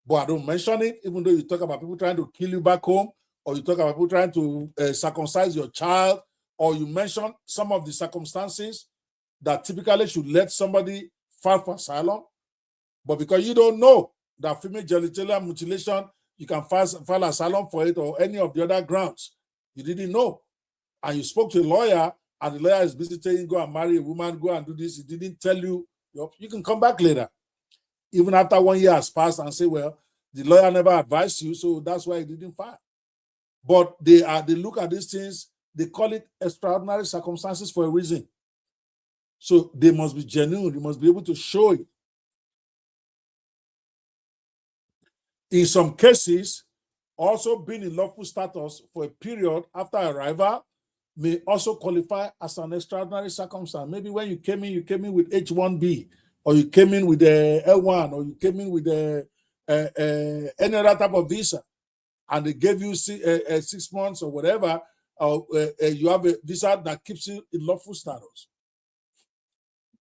But I don't mention it, even though you talk about people trying to kill you back home, or you talk about people trying to circumcise your child, or you mention some of the circumstances that typically should let somebody file for asylum. But because you don't know that female genitalia mutilation, you can file asylum for it, or any of the other grounds. You didn't know. And you spoke to a lawyer, and the lawyer is busy telling you, go and marry a woman, go and do this. He didn't tell you. You can come back later, even after 1 year has passed, and say, well, the lawyer never advised you, so that's why he didn't file. But they look at these things, they call it extraordinary circumstances for a reason. So they must be genuine. You must be able to show it. In some cases, also being in lawful status for a period after arrival may also qualify as an extraordinary circumstance. Maybe when you came in with H-1B, or you came in with the L1, or you came in with any other type of visa, and they gave you 6 months or whatever, you have a visa that keeps you in lawful status.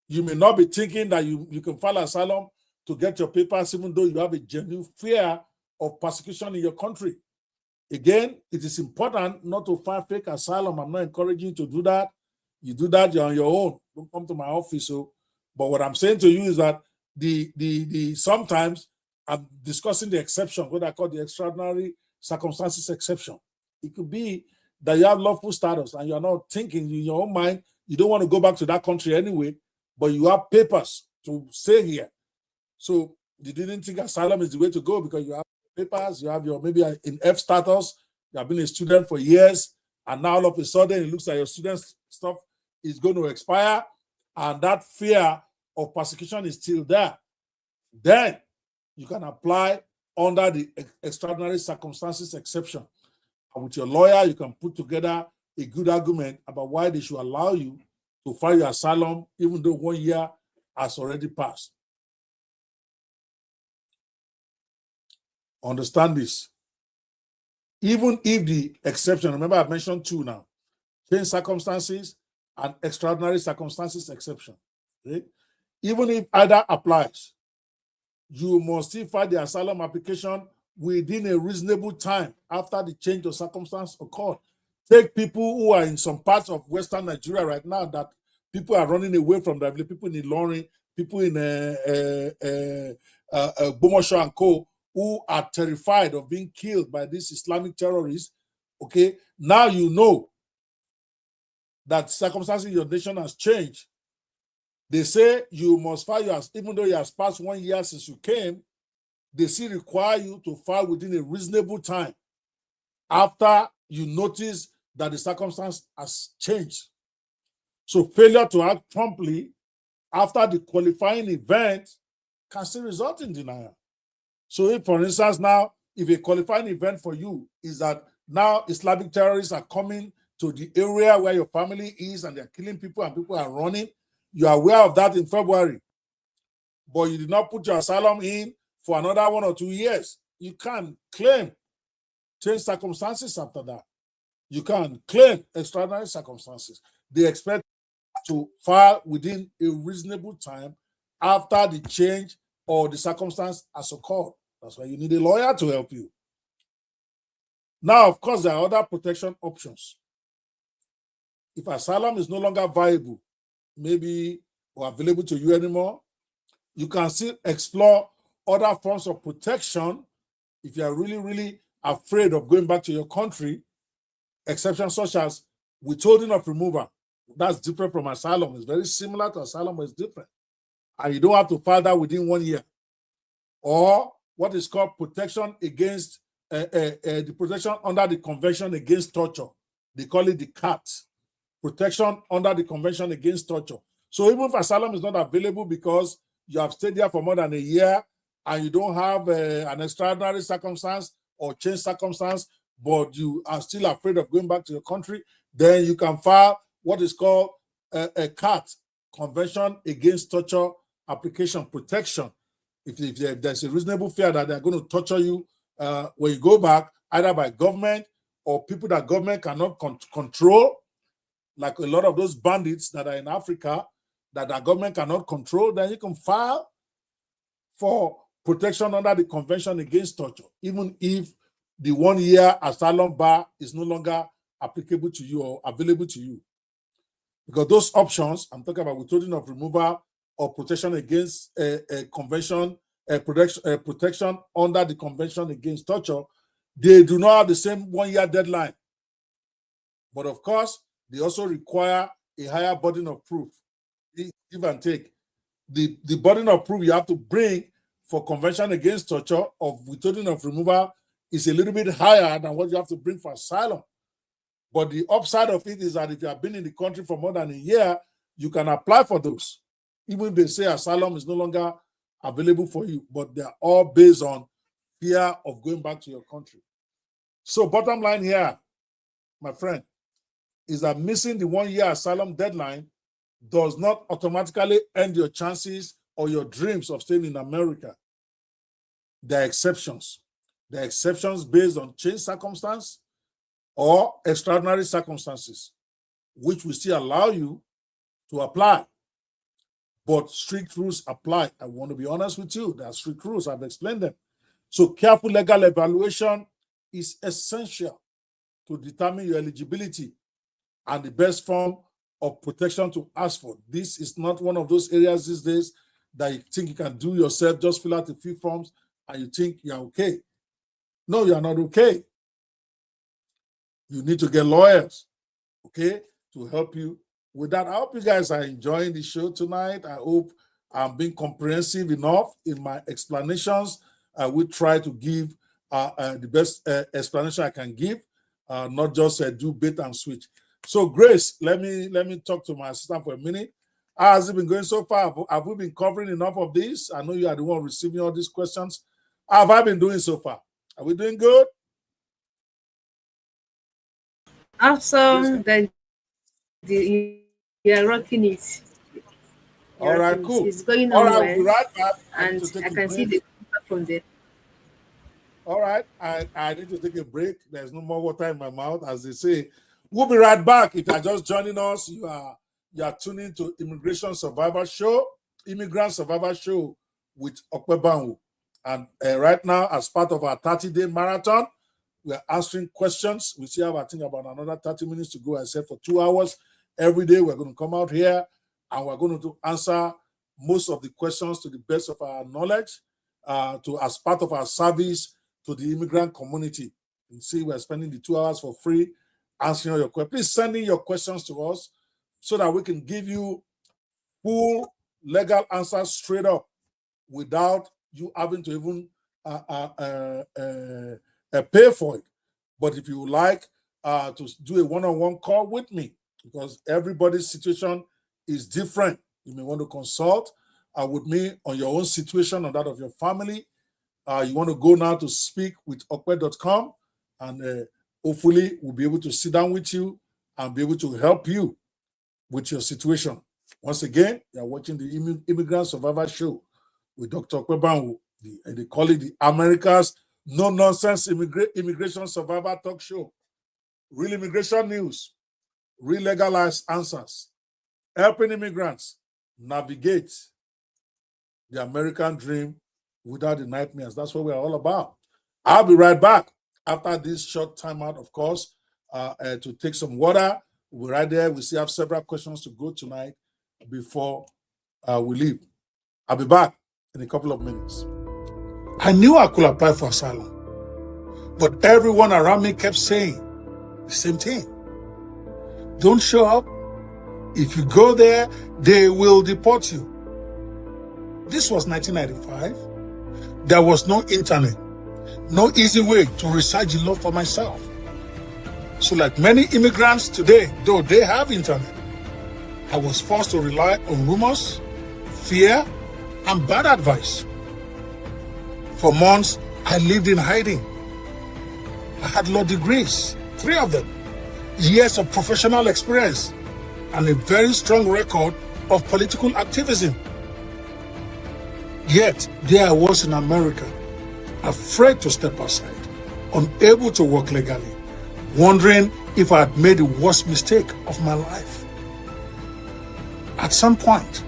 You may not be thinking that you can file asylum to get your papers, even though you have a genuine fear of persecution in your country. Again, it is important not to file fake asylum. I'm not encouraging you to do that. You do that, you're on your own. Don't come to my office. But what I'm saying to you is that sometimes I'm discussing the exception, what I call the extraordinary circumstances exception. It could be that you have lawful status and you're not thinking in your own mind, you don't want to go back to that country anyway, but you have papers to stay here. So you didn't think asylum is the way to go because you have papers, you have your maybe in F status, you have been a student for years, and now all of a sudden it looks like your student stuff is going to expire, and that fear of persecution is still there. Then you can apply under the extraordinary circumstances exception. And with your lawyer, you can put together a good argument about why they should allow you to file your asylum, even though 1 year has already passed. Understand this. Even if the exception, remember I've mentioned two now, change circumstances and extraordinary circumstances exception. Okay? Even if either applies, you must still file the asylum application within a reasonable time after the change of circumstance occurred. Take people who are in some parts of Western Nigeria right now that people are running away from them, people in Ilorin, people in Bomosho and Co., who are terrified of being killed by these Islamic terrorists. Okay, now you know that circumstances in your nation has changed. They say you must file yours, even though it has passed 1 year since you came, they still require you to file within a reasonable time after you notice that the circumstance has changed. So failure to act promptly after the qualifying event can still result in denial. So if, for instance, now, if a qualifying event for you is that now Islamic terrorists are coming to the area where your family is and they're killing people and people are running, you are aware of that in February, but you did not put your asylum in for another 1 or 2 years, you can't claim change circumstances after that. You can claim extraordinary circumstances. They expect to file within a reasonable time after the change or the circumstance has occurred. That's why you need a lawyer to help you. Now, of course, there are other protection options. If asylum is no longer viable, maybe or available to you anymore, you can still explore other forms of protection if you are really, really afraid of going back to your country. Exceptions such as withholding of removal. That's different from asylum. It's very similar to asylum, but it's different. And you don't have to file that within 1 year. Or what is called protection against, the protection under the Convention Against Torture. They call it the CAT. Protection under the Convention Against Torture. So even if asylum is not available because you have stayed there for more than a year and you don't have an extraordinary circumstance or change circumstance, but you are still afraid of going back to your country, then you can file what is called a CAT, Convention Against Torture Application Protection. If there's a reasonable fear that they're going to torture you when you go back, either by government or people that government cannot control, like a lot of those bandits that are in Africa that the government cannot control, then you can file for protection under the Convention Against Torture, even if the 1 year asylum bar is no longer applicable to you or available to you. Because those options, I'm talking about withholding of removal or protection against protection under the Convention Against Torture, they do not have the same 1 year deadline. But of course, they also require a higher burden of proof. Give and take. The burden of proof you have to bring for Convention Against Torture of withholding of removal is a little bit higher than what you have to bring for asylum. But the upside of it is that if you have been in the country for more than a year, you can apply for those. Even if they say asylum is no longer available for you, but they're all based on fear of going back to your country. So bottom line here, my friend, is that missing the 1 year asylum deadline does not automatically end your chances or your dreams of staying in America. There are exceptions. There are exceptions based on changed circumstance or extraordinary circumstances, which will still allow you to apply. But strict rules apply. I want to be honest with you. There are strict rules. I've explained them. So careful legal evaluation is essential to determine your eligibility and the best form of protection to ask for. This is not one of those areas these days that you think you can do yourself, just fill out a few forms and you think you're okay. No, you're not okay. You need to get lawyers, okay, to help you with that. I hope you guys are enjoying the show tonight. I hope I'm being comprehensive enough in my explanations. I will try to give the best explanation I can give, not just do bait and switch. So, Grace, let me talk to my assistant for a minute. How has it been going so far? Have we been covering enough of this? I know you are the one receiving all these questions. How have I been doing so far? Are we doing good? Awesome. That you are rocking it. All right, cool. It's going on well. We'll be right back. And I can see the from there. All right, I need to take a break. There's no more water in my mouth, as they say. We'll be right back. If you're just joining us, you are tuning to Immigration Survival Show, Immigrant Survival Show with Ope Banwo. And right now, as part of our 30-day marathon, we are answering questions. We still have, I think, about another 30 minutes to go, except for 2 hours. Every day, we're going to come out here and we're going to answer most of the questions to the best of our knowledge, as part of our service to the immigrant community. You see, we're spending the 2 hours for free answering all your questions. Please send in your questions to us so that we can give you full legal answers straight up without you having to even pay for it. But if you would like to do a one-on-one call with me, because everybody's situation is different, you may want to consult with me on your own situation or that of your family. You want to go now to speakwithope.com, and hopefully we'll be able to sit down with you and be able to help you with your situation. Once again, you are watching the Immigrant Survival Show with Dr. Ope Banwo. They call it the America's no-nonsense immigration survival talk show. Real immigration news, real legalized answers, helping immigrants navigate the American dream without the nightmares. That's what we're all about. I'll be right back after this short timeout, of course, to take some water. We'll be right there. We still have several questions to go tonight before we leave. I'll be back in a couple of minutes. I knew I could apply for asylum, but everyone around me kept saying the same thing. Don't show up. If you go there, they will deport you. This was 1995. There was no internet, no easy way to research the law for myself. So like many immigrants today, though they have internet, I was forced to rely on rumors, fear, and bad advice. For months, I lived in hiding. I had law degrees, 3 of them, years of professional experience, and a very strong record of political activism. Yet, there I was in America, afraid to step aside, unable to work legally, wondering if I had made the worst mistake of my life. At some point,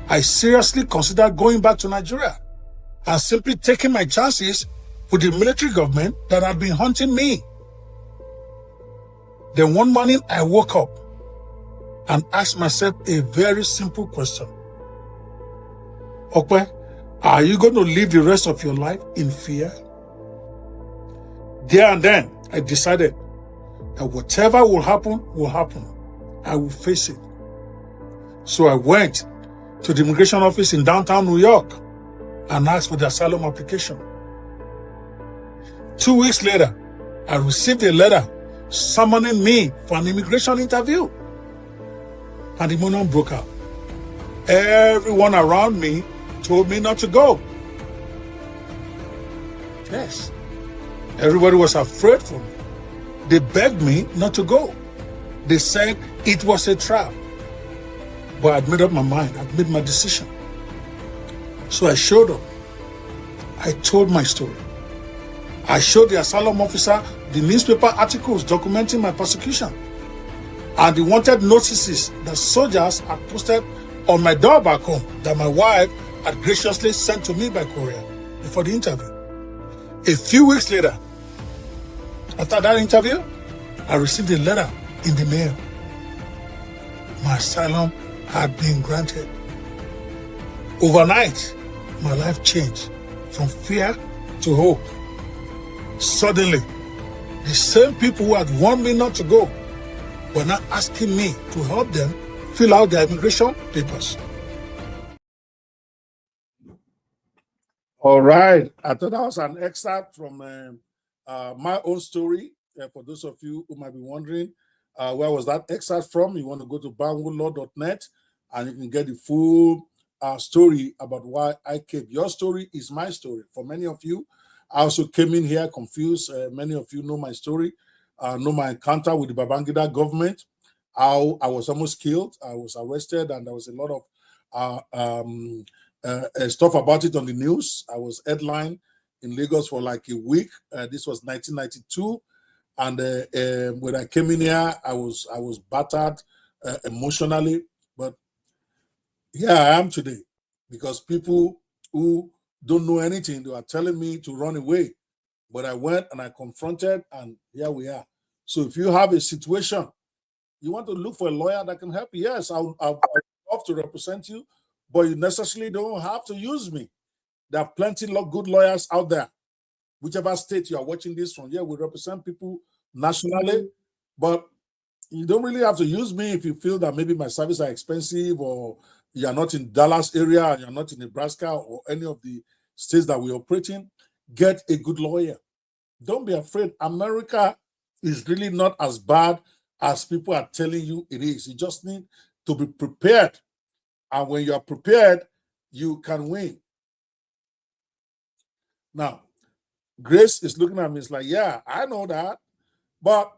I seriously considered going back to Nigeria and simply taking my chances with the military government that had been hunting me. Then one morning I woke up and asked myself a very simple question. Ope, are you going to live the rest of your life in fear? There and then, I decided that whatever will happen, I will face it. So I went to the immigration office in downtown New York and asked for the asylum application. 2 weeks later, I received a letter summoning me for an immigration interview. Pandemonium broke out. Everyone around me told me not to go. Yes, everybody was afraid for me. They begged me not to go. They said it was a trap. But I'd made up my mind. I'd made my decision. So I showed up. I told my story. I showed the asylum officer the newspaper articles documenting my persecution and the wanted notices that soldiers had posted on my door back home that my wife had graciously sent to me by courier before the interview. A few weeks later, after that interview, I received a letter in the mail. My asylum had been granted. Overnight, my life changed from fear to hope. Suddenly, the same people who had warned me not to go were now asking me to help them fill out their immigration papers. All right. I thought that was an excerpt from my own story. For those of you who might be wondering, where was that excerpt from? You want to go to banwolaw.net and you can get the full story about why I came. Your story is my story. For many of you, I also came in here confused. Many of you know my story, know my encounter with the Babangida government, how I was almost killed. I was arrested, and there was a lot of stuff about it on the news. I was headlined in Lagos for like a week. This was 1992. And when I came in here, I was battered emotionally. But here I am today because people who don't know anything. They were telling me to run away. But I went and I confronted, and here we are. So if you have a situation, you want to look for a lawyer that can help you, yes, I'll love to represent you, but you necessarily don't have to use me. There are plenty of good lawyers out there. Whichever state you are watching this from, yeah, we represent people nationally, but you don't really have to use me if you feel that maybe my services are expensive, or you're not in Dallas area and you're not in Nebraska or any of the states that we operate in. Get a good lawyer. Don't be afraid. America is really not as bad as people are telling you it is. You just need to be prepared. And when you are prepared, you can win. Now, Grace is looking at me. It's like, yeah, I know that. But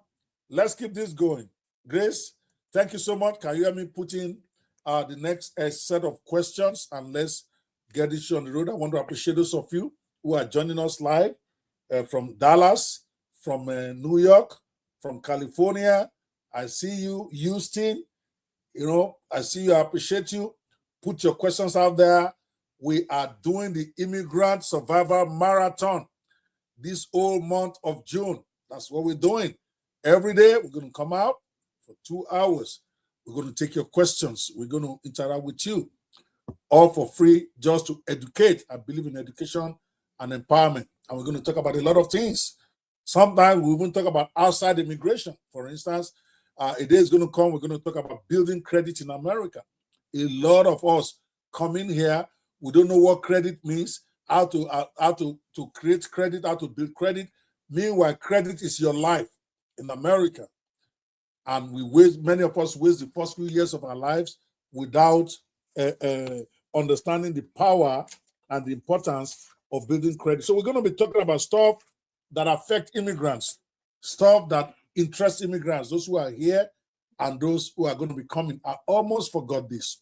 let's keep this going. Grace, thank you so much. Can you hear me put in the next set of questions? And let's get this show on the road. I want to appreciate those of you who are joining us live from Dallas, from New York, from California. I see you, Houston. You know, I see you. I appreciate you. Put your questions out there. We are doing the Immigrant Survival Marathon this whole month of June. That's what we're doing. Every day, we're going to come out for 2 hours. We're going to take your questions. We're going to interact with you, all for free, just to educate. I believe in education and empowerment. And we're going to talk about a lot of things. Sometimes we even talk about outside immigration. For instance, a day is going to come, we're going to talk about building credit in America. A lot of us come in here, we don't know what credit means, how to create credit, how to build credit. Meanwhile, credit is your life in America. And many of us waste the first few years of our lives without understanding the power and the importance of building credit. So we're going to be talking about stuff that affect immigrants, stuff that interest immigrants, those who are here and those who are going to be coming. I almost forgot this.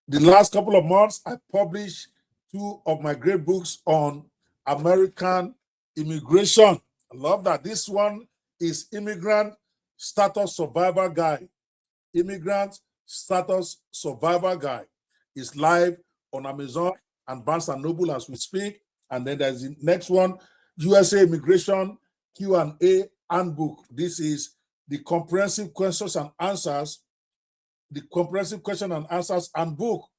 The last couple of months, I published 2 of my great books on American immigration. I love that. This one is Immigrant Status Survivor Guide. Immigrant Status Survivor Guide is live on Amazon and Barnes & Noble as we speak. And then there's the next one, USA Immigration Q&A Handbook. This is the comprehensive questions and answers, handbook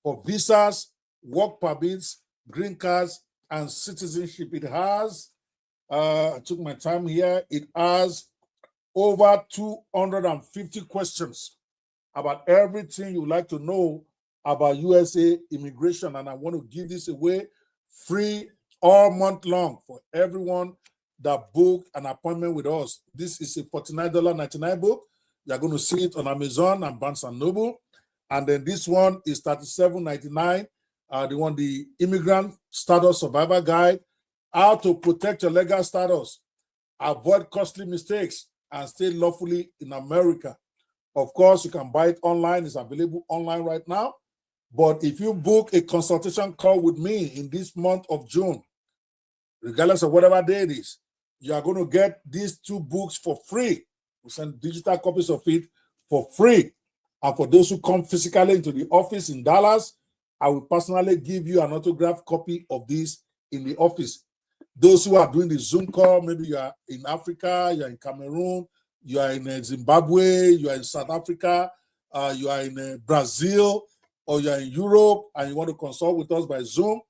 for visas, work permits, green cards, and citizenship. It has, I took my time here, it has over 250 questions about everything you'd like to know about USA immigration. And I want to give this away free all month long for everyone that booked an appointment with us. This is a $49.99 book. You're going to see it on Amazon and Barnes & Noble. And then this one is $37.99. The Immigrant Status Survivor Guide, how to protect your legal status, avoid costly mistakes, and stay lawfully in America. Of course, you can buy it online. It's available online right now. But if you book a consultation call with me in this month of June, regardless of whatever day it is, you are going to get these 2 books for free. We send digital copies of it for free. And for those who come physically into the office in Dallas, I will personally give you an autographed copy of this in the office. Those who are doing the Zoom call, maybe you are in Africa, you are in Cameroon, you are in Zimbabwe, you are in South Africa, you are in Brazil, or you are in Europe, and you want to consult with us by Zoom,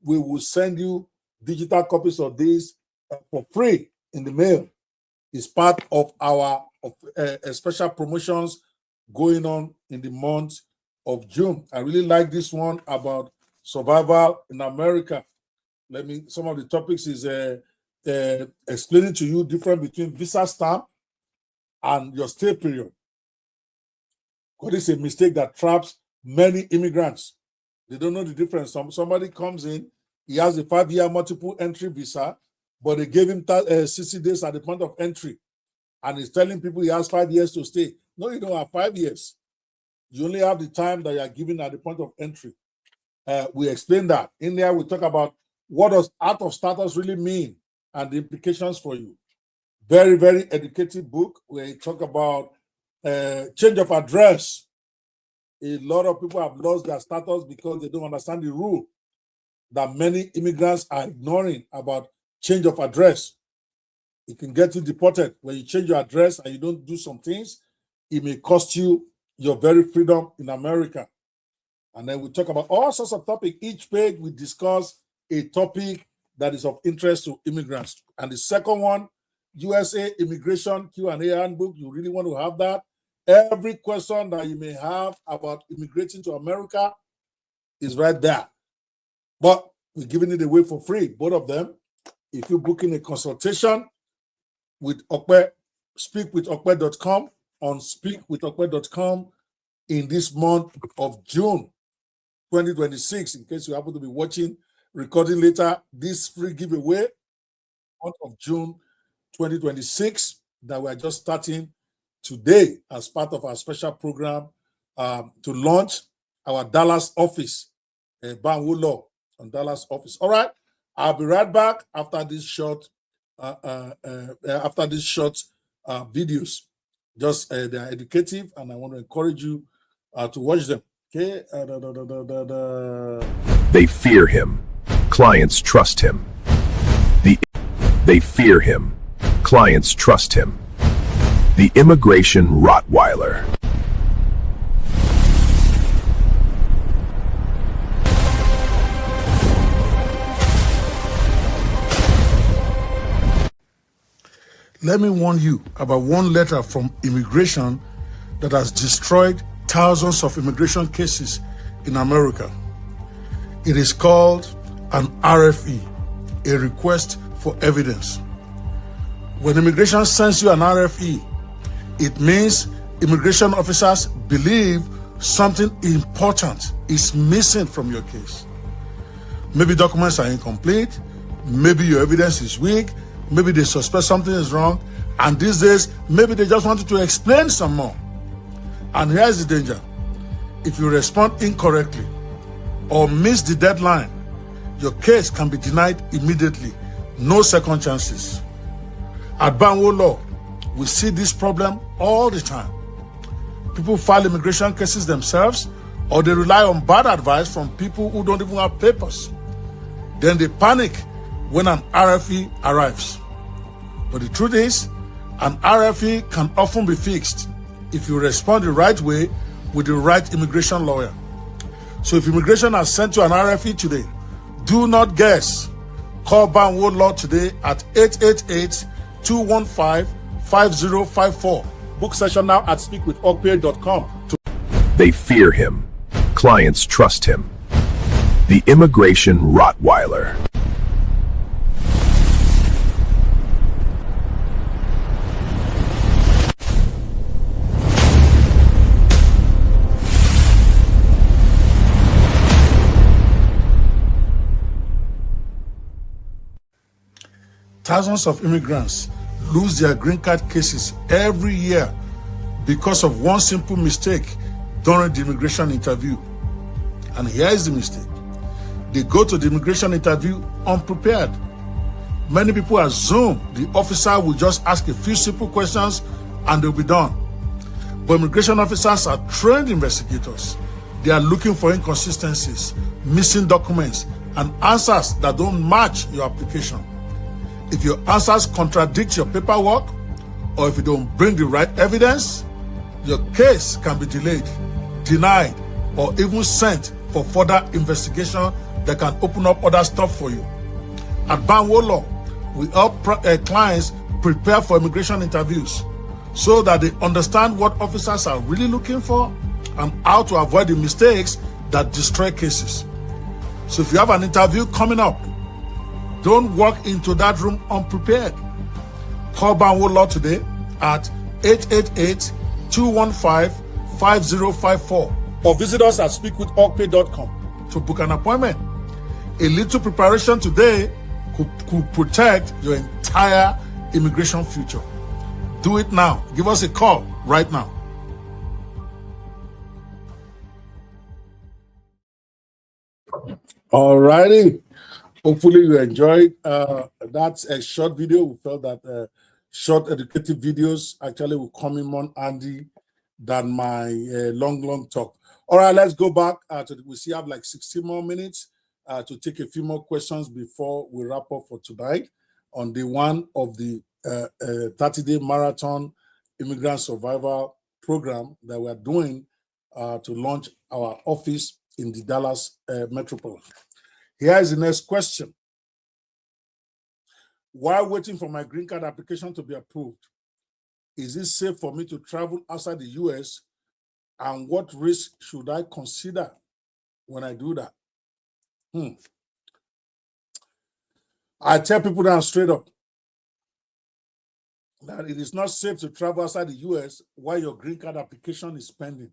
we will send you digital copies of this for free in the mail. It's part of our special promotions going on in the month of June. I really like this one about survival in America. Some of the topics is explaining to you difference between visa stamp and your stay period. Because it's a mistake that traps many immigrants. They don't know the difference. Somebody comes in, he has a 5-year multiple entry visa, but they gave him 60 days at the point of entry. And he's telling people he has 5 years to stay. No, you don't have 5 years. You only have the time that you are given at the point of entry. We explain that. In there, we talk about what does out of status really mean and the implications for you. Very, very educative book where you talk about change of address. A lot of people have lost their status because they don't understand the rule that many immigrants are ignoring about change of address. It can get you deported. When you change your address and you don't do some things, it may cost you your very freedom in America. And then we talk about all sorts of topics. Each page we discuss a topic that is of interest to immigrants. And the second one, USA Immigration Q&A Handbook. You really want to have that. Every question that you may have about immigrating to America is right there. But we're giving it away for free, both of them. If you're booking a consultation with Ope, speakwithope.com, on speakwithope.com in this month of June 2026, in case you happen to be watching, recording later, this free giveaway, month of June 2026, that we're just starting today as part of our special program to launch our Dallas office, Banwo Law on Dallas office. All right, I'll be right back after this short videos. Just they are educative, and I want to encourage you to watch them. Okay. They fear him. Clients trust him. They fear him. Clients trust him. The Immigration Rottweiler. Let me warn you about one letter from immigration that has destroyed thousands of immigration cases in America. It is called an RFE, a request for evidence. When immigration sends you an RFE, it means immigration officers believe something important is missing from your case. Maybe documents are incomplete, maybe your evidence is weak, maybe they suspect something is wrong, and these days, maybe they just wanted to explain some more. And here's the danger. If you respond incorrectly or miss the deadline, your case can be denied immediately. No second chances. At Banwo Law, we see this problem all the time. People file immigration cases themselves, or they rely on bad advice from people who don't even have papers. Then they panic when an RFE arrives. But the truth is, an RFE can often be fixed if you respond the right way with the right immigration lawyer. So if immigration has sent you an RFE today, do not guess. Call Banwo Law today at 888-215-5054. Book session now at speakwithope.com. They fear him. Clients trust him. The Immigration Rottweiler. Thousands of immigrants lose their green card cases every year because of one simple mistake during the immigration interview. And here is the mistake. They go to the immigration interview unprepared. Many people assume the officer will just ask a few simple questions and they'll be done. But immigration officers are trained investigators. They are looking for inconsistencies, missing documents, and answers that don't match your application. If your answers contradict your paperwork, or if you don't bring the right evidence, your case can be delayed, denied, or even sent for further investigation that can open up other stuff for you. At Banwo Law, we help clients prepare for immigration interviews so that they understand what officers are really looking for and how to avoid the mistakes that destroy cases. So if you have an interview coming up, don't walk into that room unprepared. Call Banwo Law today at 888-215-5054 or visit us at speakwithope.com to book an appointment. A little preparation today could protect your entire immigration future. Do it now. Give us a call right now. All righty. Hopefully you enjoyed. That's a short video. We felt that short educative videos actually will come in more handy than my long talk. All right, let's go back we still have like 16 more minutes to take a few more questions before we wrap up for tonight on day one of the 30-day marathon immigrant survival program that we're doing to launch our office in the Dallas metropolis. Here is the next question. While waiting for my green card application to be approved, is it safe for me to travel outside the US? And what risk should I consider when I do that? I tell people that straight up that it is not safe to travel outside the US while your green card application is pending,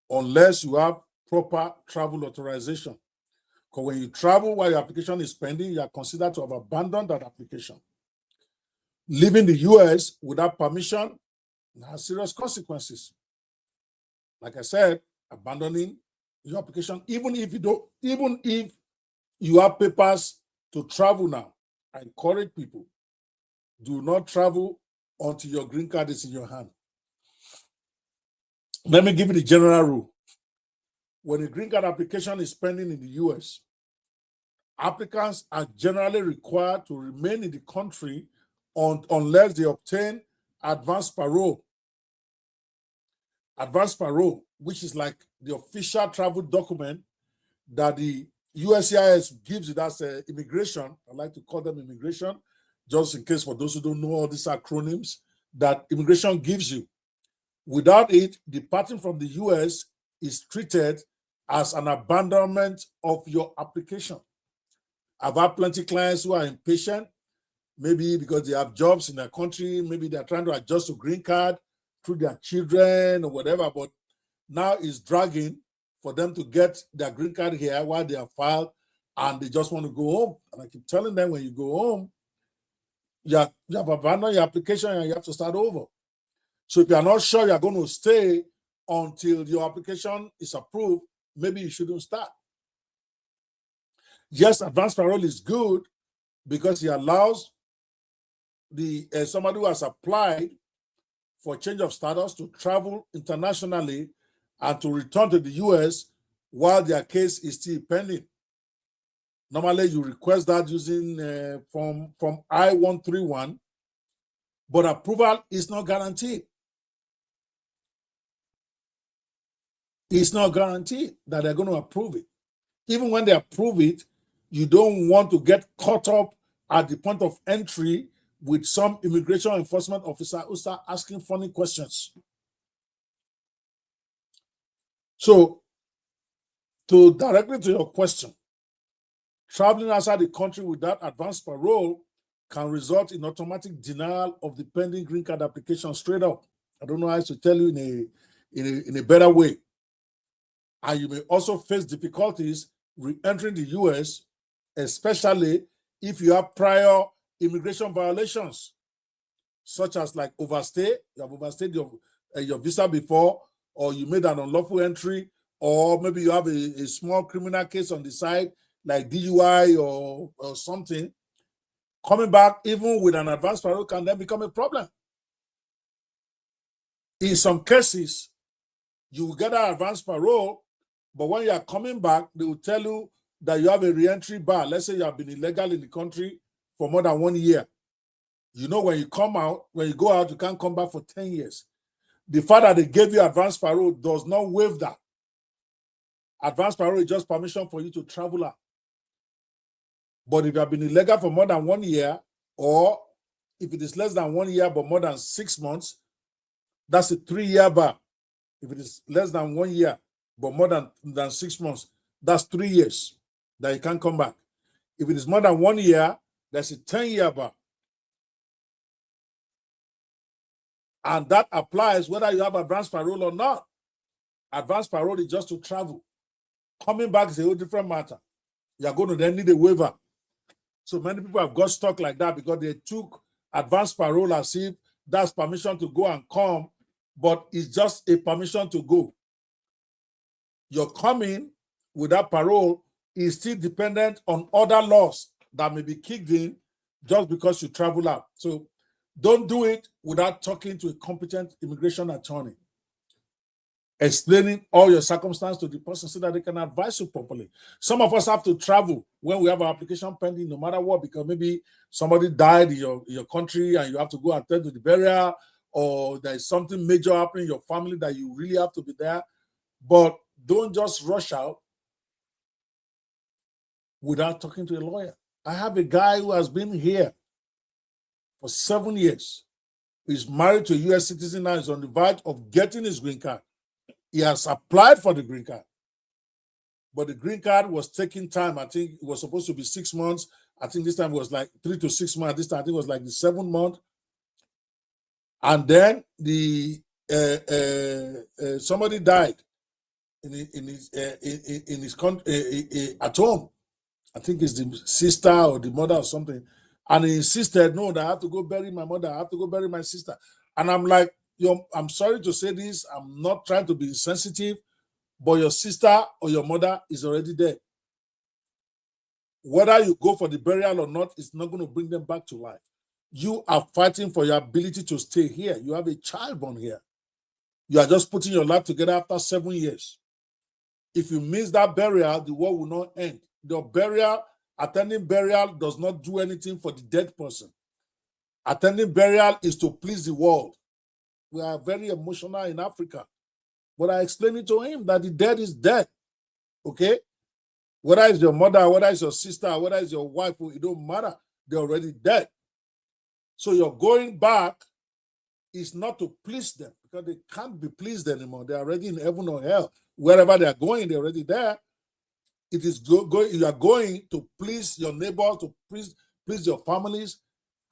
unless you have proper travel authorization. Because when you travel while your application is pending, you are considered to have abandoned that application. Leaving the US without permission has serious consequences. Like I said, abandoning your application, even if you have papers to travel now, I encourage people, do not travel until your green card is in your hand. Let me give you the general rule. When a green card application is pending in the US, applicants are generally required to remain in the country unless they obtain advance parole. Advance parole, which is like the official travel document that the USCIS gives you. That's immigration. I like to call them immigration, just in case for those who don't know all these acronyms that immigration gives you. Without it, departing from the US is treated as an abandonment of your application. I've had plenty of clients who are impatient, maybe because they have jobs in their country, maybe they're trying to adjust to green card through their children or whatever, but now it's dragging for them to get their green card here while they are filed and they just want to go home. And I keep telling them, when you go home, you have abandoned your application and you have to start over. So if you're not sure you're going to stay until your application is approved, maybe you shouldn't start. Yes, advance parole is good because it allows somebody who has applied for change of status to travel internationally and to return to the US while their case is still pending. Normally, you request that using from I-131, but approval is not guaranteed. It's not guaranteed that they're going to approve it. Even when they approve it, you don't want to get caught up at the point of entry with some immigration enforcement officer who start asking funny questions. So, to directly to your question, traveling outside the country without advance parole can result in automatic denial of the pending green card application straight up. I don't know how to tell you in a better way. And you may also face difficulties re-entering the US, especially if you have prior immigration violations, such as like overstay. You have overstayed your visa before, or you made an unlawful entry, or maybe you have a small criminal case on the side, like DUI or something. Coming back, even with an advance parole, can then become a problem. In some cases, you will get an advance parole, but when you are coming back, they will tell you that you have a re-entry bar. Let's say you have been illegal in the country for more than 1 year. You know, when you come out, when you go out, you can't come back for 10 years. The fact that they gave you advance parole does not waive that. Advance parole is just permission for you to travel out. But if you have been illegal for more than 1 year, or if it is less than 1 year but more than 6 months, that's a 3-year bar. If it is less than 1 year but more than 6 months, that's 3 years that you can't come back. If it is more than 1 year, that's a 10-year bar. And that applies whether you have advance parole or not. Advance parole is just to travel. Coming back is a whole different matter. You are going to then need a waiver. So many people have got stuck like that because they took advance parole as if that's permission to go and come, but it's just a permission to go. Your coming without parole is still dependent on other laws that may be kicked in just because you travel out. So don't do it without talking to a competent immigration attorney. explaining all your circumstances to the person so that they can advise you properly. Some of us have to travel when we have our application pending, no matter what, because maybe somebody died in your country and you have to go attend to the burial, or there's something major happening in your family that you really have to be there. But don't just rush out without talking to a lawyer. I have a guy who has been here for 7 years. He's married to a U.S. citizen now. He's on the verge of getting his green card. He has applied for the green card, but the green card was taking time. I think it was supposed to be 6 months. I think this time it was like 3 to 6 months. This time I think it was like the 7th month. And then somebody died in his country at home. I think it's the sister or the mother or something. And he insisted, no, I have to go bury my mother. I have to go bury my sister. And I'm like, I'm sorry to say this. I'm not trying to be insensitive, but your sister or your mother is already dead. Whether you go for the burial or not, it's not going to bring them back to life. You are fighting for your ability to stay here. You have a child born here. You are just putting your life together after 7 years. If you miss that burial, the war will not end. Attending burial does not do anything for the dead person. Attending burial is to please the world. We are very emotional in Africa. But I explained it to him that the dead is dead. Okay? Whether it's your mother, whether it's your sister, whether it's your wife, it don't matter. They're already dead. So you're going back is not to please them, because they can't be pleased anymore. They're already in heaven or hell. Wherever they're going, they're already there. It is you are going to please your neighbors, to please your families,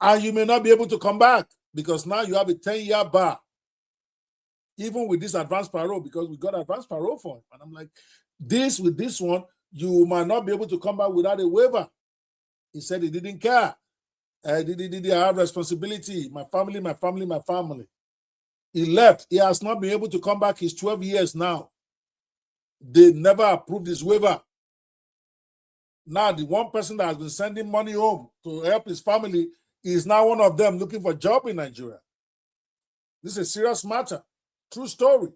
and you may not be able to come back because now you have a 10-year bar. Even with this advanced parole, because we got advanced parole for him. And I'm like, with this one, you might not be able to come back without a waiver. He said he didn't care. I have responsibility. My family, my family, my family. He left. He has not been able to come back. He's 12 years now. They never approved his waiver. Now, the one person that has been sending money home to help his family is now one of them looking for a job in Nigeria. This is a serious matter. True story.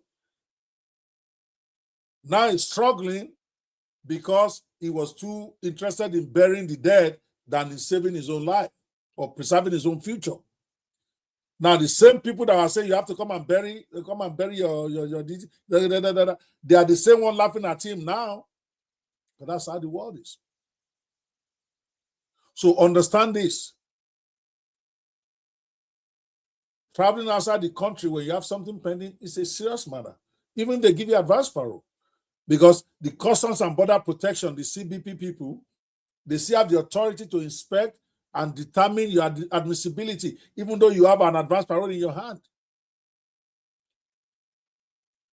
Now he's struggling because he was too interested in burying the dead than in saving his own life or preserving his own future. Now, the same people that are saying you have to come and bury your they are the same one laughing at him now. But that's how the world is. So understand this. Traveling outside the country when you have something pending is a serious matter. Even they give you advance parole. Because the Customs and Border Protection, the CBP people, they still have the authority to inspect and determine your admissibility, even though you have an advance parole in your hand.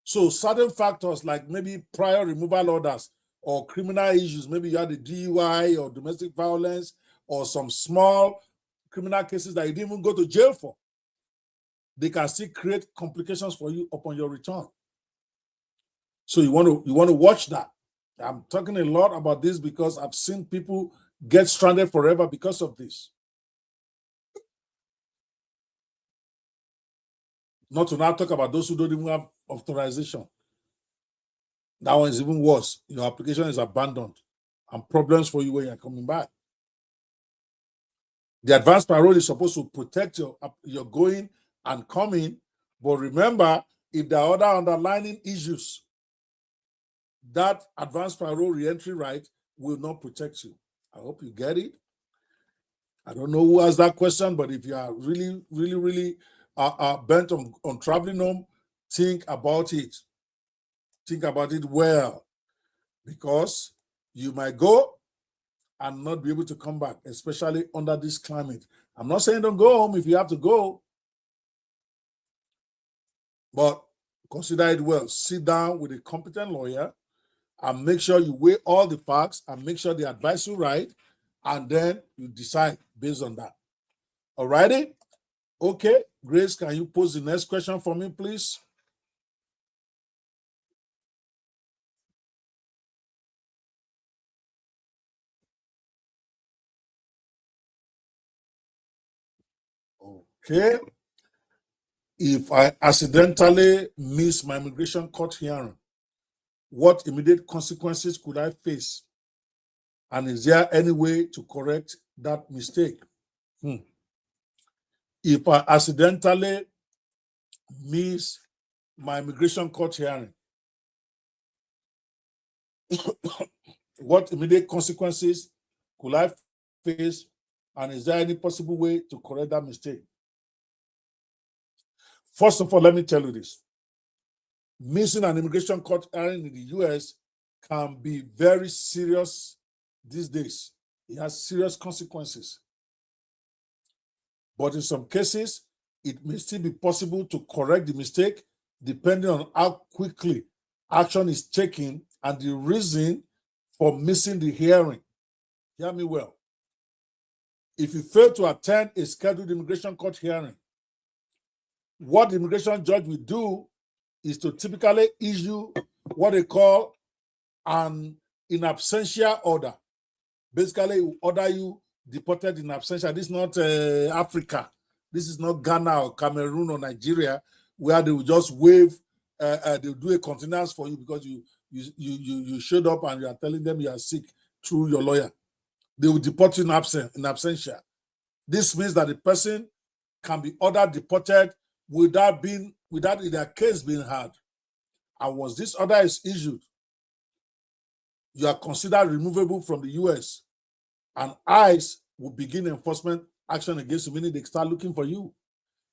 So certain factors like maybe prior removal orders or criminal issues, maybe you had a DUI or domestic violence or some small criminal cases that you didn't even go to jail for, they can still create complications for you upon your return. So you want to watch that. I'm talking a lot about this because I've seen people get stranded forever because of this. Not to now talk about those who don't even have authorization. That one is even worse. Your application is abandoned and problems for you when you're coming back. The advanced parole is supposed to protect your going and coming, but remember, if there are other underlying issues, that advanced parole reentry right will not protect you. I hope you get it. I don't know who asked that question, but if you are really, really, really bent on traveling home, think about it. Think about it well, because you might go and not be able to come back, especially under this climate. I'm not saying don't go home if you have to go, but consider it well. Sit down with a competent lawyer and make sure you weigh all the facts and make sure they advise you right, and then you decide based on that. All righty? Okay, Grace, can you pose the next question for me, please? Okay. If I accidentally miss my immigration court hearing, what immediate consequences could I face? And is there any way to correct that mistake? If I accidentally miss my immigration court hearing, what immediate consequences could I face? And is there any possible way to correct that mistake? First of all, let me tell you this. Missing an immigration court hearing in the US can be very serious these days. It has serious consequences. But in some cases, it may still be possible to correct the mistake depending on how quickly action is taken and the reason for missing the hearing. Hear me well. If you fail to attend a scheduled immigration court hearing, what the immigration judge will do is to typically issue what they call an in absentia order. Basically, it will order you deported in absentia. This is not Africa. This is not Ghana or Cameroon or Nigeria, where they will just waive, they'll do a continuance for you because you showed up and you are telling them you are sick through your lawyer. They will deport you in absentia. This means that the person can be ordered deported without their case being heard. And once this order is issued, you are considered removable from the US, and ICE will begin enforcement action against you, meaning they start looking for you.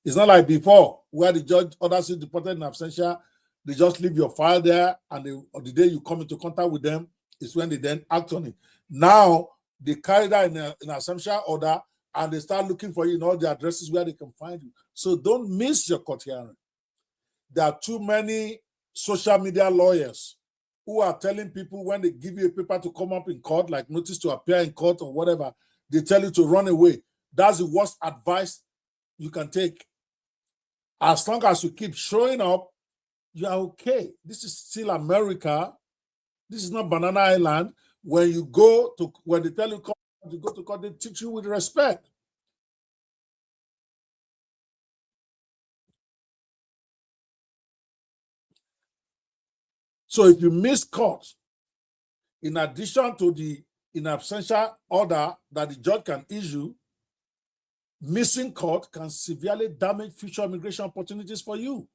It's not like before, where the judge orders you deported in absentia, they just leave your file there, and the day you come into contact with them is when they then act on it. Now, they carry that in absentia order, and they start looking for you in all the addresses where they can find you. So don't miss your court hearing. There are too many social media lawyers who are telling people when they give you a paper to come up in court, like notice to appear in court or whatever, they tell you to run away. That's the worst advice you can take. As long as you keep showing up, you are okay. This is still America. This is not Banana Island. When they tell you to go to court, they teach you with respect. So if you miss court, in addition to the in absentia order that the judge can issue, missing court can severely damage future immigration opportunities for you.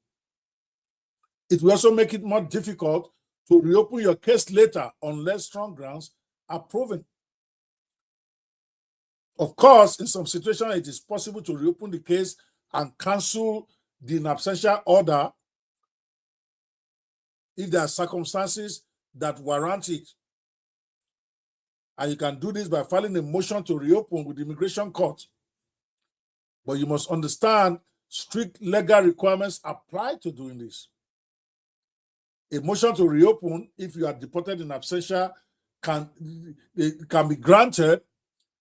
It will also make it more difficult to reopen your case later unless strong grounds are proven. Of course, in some situations, it is possible to reopen the case and cancel the in absentia order if there are circumstances that warrant it. And you can do this by filing a motion to reopen with the immigration court. But you must understand strict legal requirements apply to doing this. A motion to reopen, if you are deported in absentia, can be granted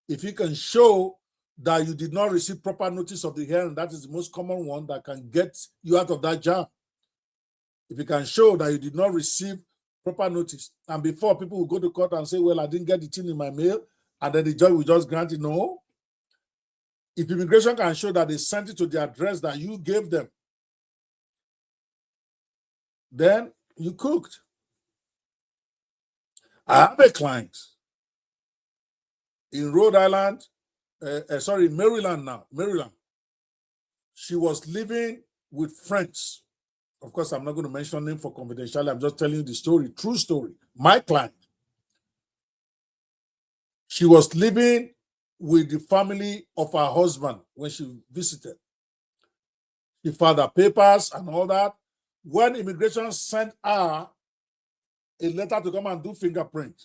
if you can show that you did not receive proper notice of the hearing. That is the most common one that can get you out of that jam. If you can show that you did not receive proper notice, and before people will go to court and say, well, I didn't get the thing in my mail, and then the judge will just grant it. No. If immigration can show that they sent it to the address that you gave them, then you cooked. I have a client in Rhode Island, Maryland now, Maryland. She was living with friends. Of course, I'm not going to mention name for confidentiality. I'm just telling you the story, true story. My client. She was living with the family of her husband when she visited. She filed her papers and all that. When immigration sent her a letter to come and do fingerprint,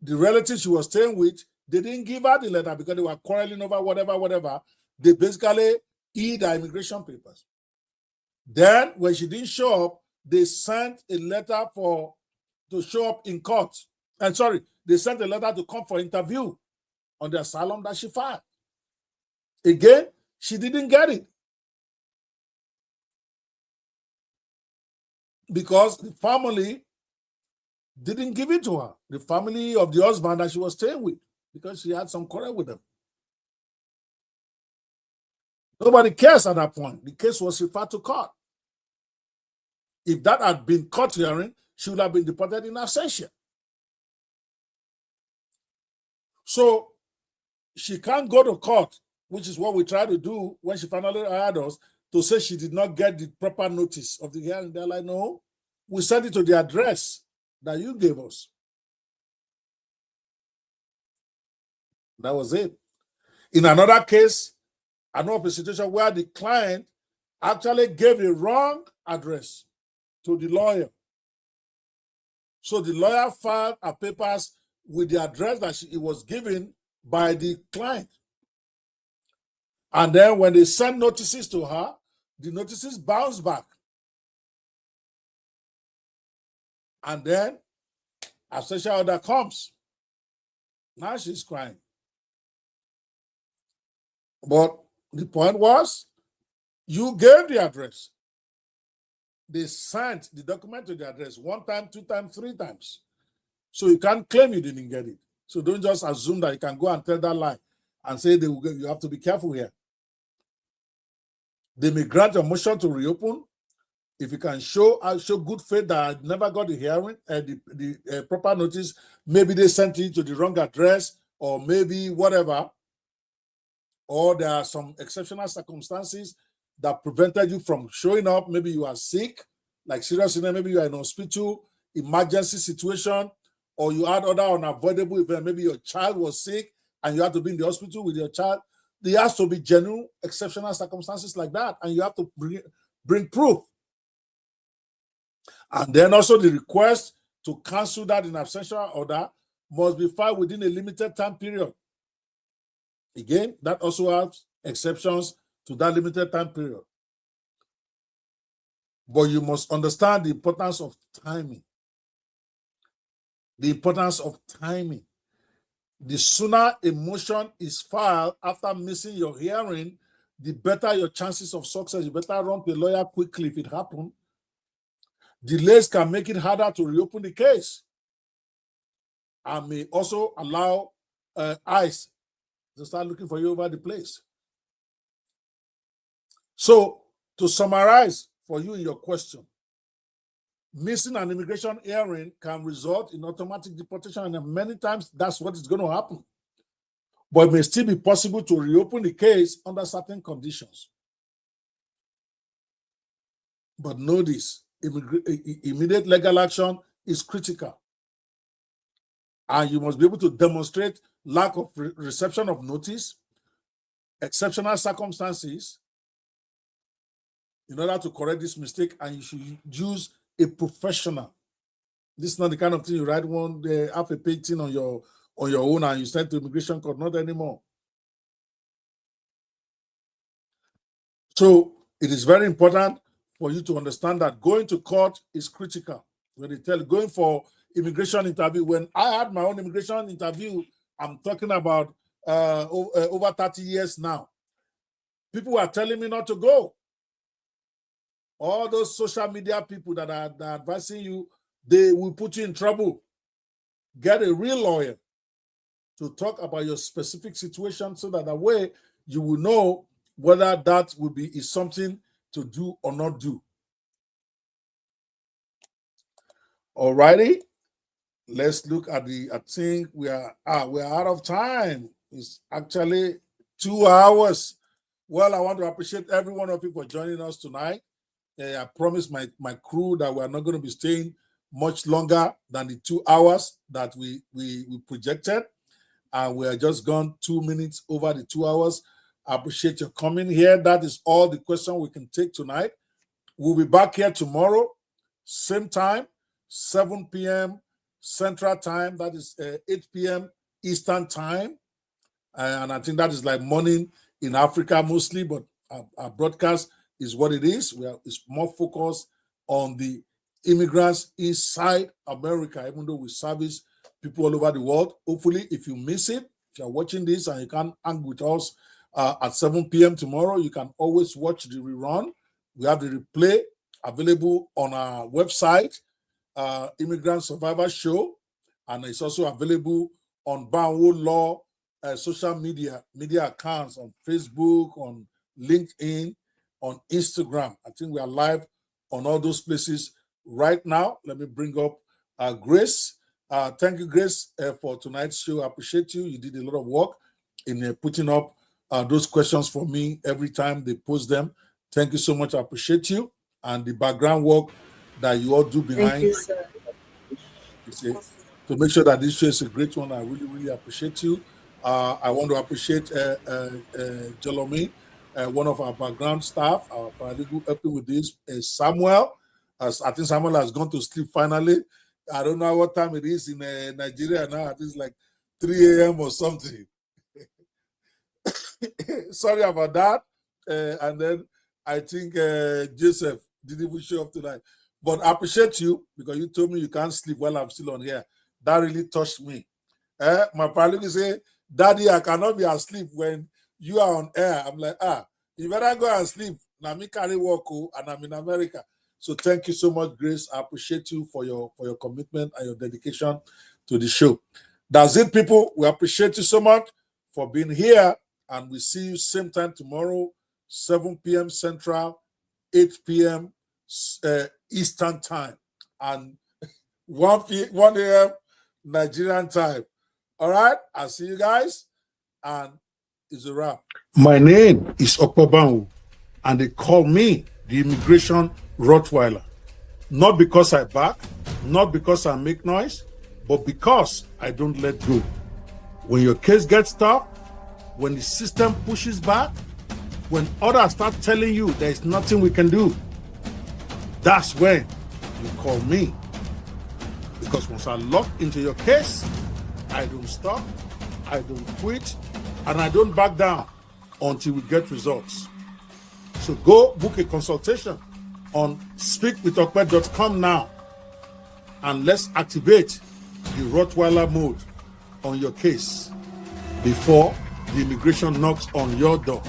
the relatives she was staying with, they didn't give her the letter because they were quarreling over whatever. They basically hid her immigration papers. Then, when she didn't show up, they sent a letter to show up in court. They sent a letter to come for interview on the asylum that she filed. Again, she didn't get it because the family didn't give it to her. The family of the husband that she was staying with, because she had some quarrel with them. Nobody cares at that point. The case was referred to court. If that had been court hearing, she would have been deported in absentia. So she can't go to court, which is what we try to do when she finally hired us, to say she did not get the proper notice of the hearing. They're like, no, we sent it to the address that you gave us. That was it. In another case, I know of a situation where the client actually gave a wrong address to the lawyer. So the lawyer filed her papers with the address that it was given by the client. And then when they sent notices to her, the notices bounced back. And then a special order comes. Now she's crying. But the point was, you gave the address. They sent the document to the address 1 time, 2 times, 3 times. So you can't claim you didn't get it. So don't just assume that you can go and tell that lie and say they will get, you have to be careful here. They may grant a motion to reopen if you can show good faith that I never got the hearing, the proper notice. Maybe they sent it to the wrong address, or maybe whatever. Or there are some exceptional circumstances that prevented you from showing up. Maybe you are sick, like serious, maybe you are in a hospital, emergency situation, or you had other unavoidable event. Maybe your child was sick and you have to be in the hospital with your child. There has to be genuine, exceptional circumstances like that, and you have to bring proof. And then also the request to cancel that in absentia order must be filed within a limited time period. Again, that also has exceptions to that limited time period. But you must understand the importance of timing. The importance of timing. The sooner a motion is filed after missing your hearing, the better your chances of success. You better run to a lawyer quickly if it happens. Delays can make it harder to reopen the case and may also allow ICE to start looking for you over the place. So, to summarize for you in your question, missing an immigration hearing can result in automatic deportation, and many times that's what is going to happen. But it may still be possible to reopen the case under certain conditions. But know this, immediate legal action is critical. And you must be able to demonstrate lack of reception of notice, exceptional circumstances, in order to correct this mistake, and you should use a professional. This is not the kind of thing you write one day, half a page thing on your own and you send to immigration court, not anymore. So it is very important for you to understand that going to court is critical. When they tell you going for immigration interview, when I had my own immigration interview, I'm talking about over 30 years now, people were telling me not to go. All those social media people that are advising you, they will put you in trouble. Get a real lawyer to talk about your specific situation so that way you will know whether that is something to do or not do. Alrighty, let's look at I think we are out of time. It's actually 2 hours. Well, I want to appreciate every one of you for joining us tonight. I promised my crew that we're not going to be staying much longer than the 2 hours that we projected. And we are just gone 2 minutes over the 2 hours. I appreciate your coming here. That is all the questions we can take tonight. We'll be back here tomorrow, same time, 7 p.m. Central Time. That is 8 p.m. Eastern Time. And I think that is like morning in Africa mostly, but our broadcast is what it is. It's more focused on the immigrants inside America, even though we service people all over the world. Hopefully, if you miss it, if you're watching this and you can't hang with us at 7 p.m. tomorrow, you can always watch the rerun. We have the replay available on our website, Immigrant Survival Show, and it's also available on Banwo Law social media accounts on Facebook, on LinkedIn, on Instagram. I think we are live on all those places right now. Let me bring up Grace. Thank you, Grace, for tonight's show. I appreciate you. You did a lot of work in putting up those questions for me every time they post them. Thank you so much. I appreciate you and the background work that you all do behind. Thank you, sir. To make sure that this show is a great one. I really, really appreciate you. I want to appreciate Jolomi, one of our background staff, our paralegal helping with this, Samuel. I think Samuel has gone to sleep finally. I don't know what time it is in Nigeria now. I think it's like 3 a.m. or something. Sorry about that. And then I think Joseph didn't even show up tonight. But I appreciate you because you told me you can't sleep while I'm still on here. That really touched me. My paralegal say, Daddy, I cannot be asleep when you are on air. I'm like, you better go and sleep. Now me carry work and I'm in America. So thank you so much, Grace. I appreciate you for your commitment and your dedication to the show. That's it, people. We appreciate you so much for being here. And we see you same time tomorrow, 7 p.m. Central, 8 p.m. Eastern time, and 1 a.m. Nigerian time. All right, I'll see you guys, and it's a wrap. My name is Ope Banwo, and they call me the Immigration Rottweiler. Not because I bark, not because I make noise, but because I don't let go. When your case gets tough, when the system pushes back, when others start telling you there is nothing we can do, that's when you call me. Because once I lock into your case, I don't stop, I don't quit, and I don't back down until we get results. So go book a consultation on speakwithope.com now, and let's activate the Rottweiler mode on your case before the immigration knocks on your door.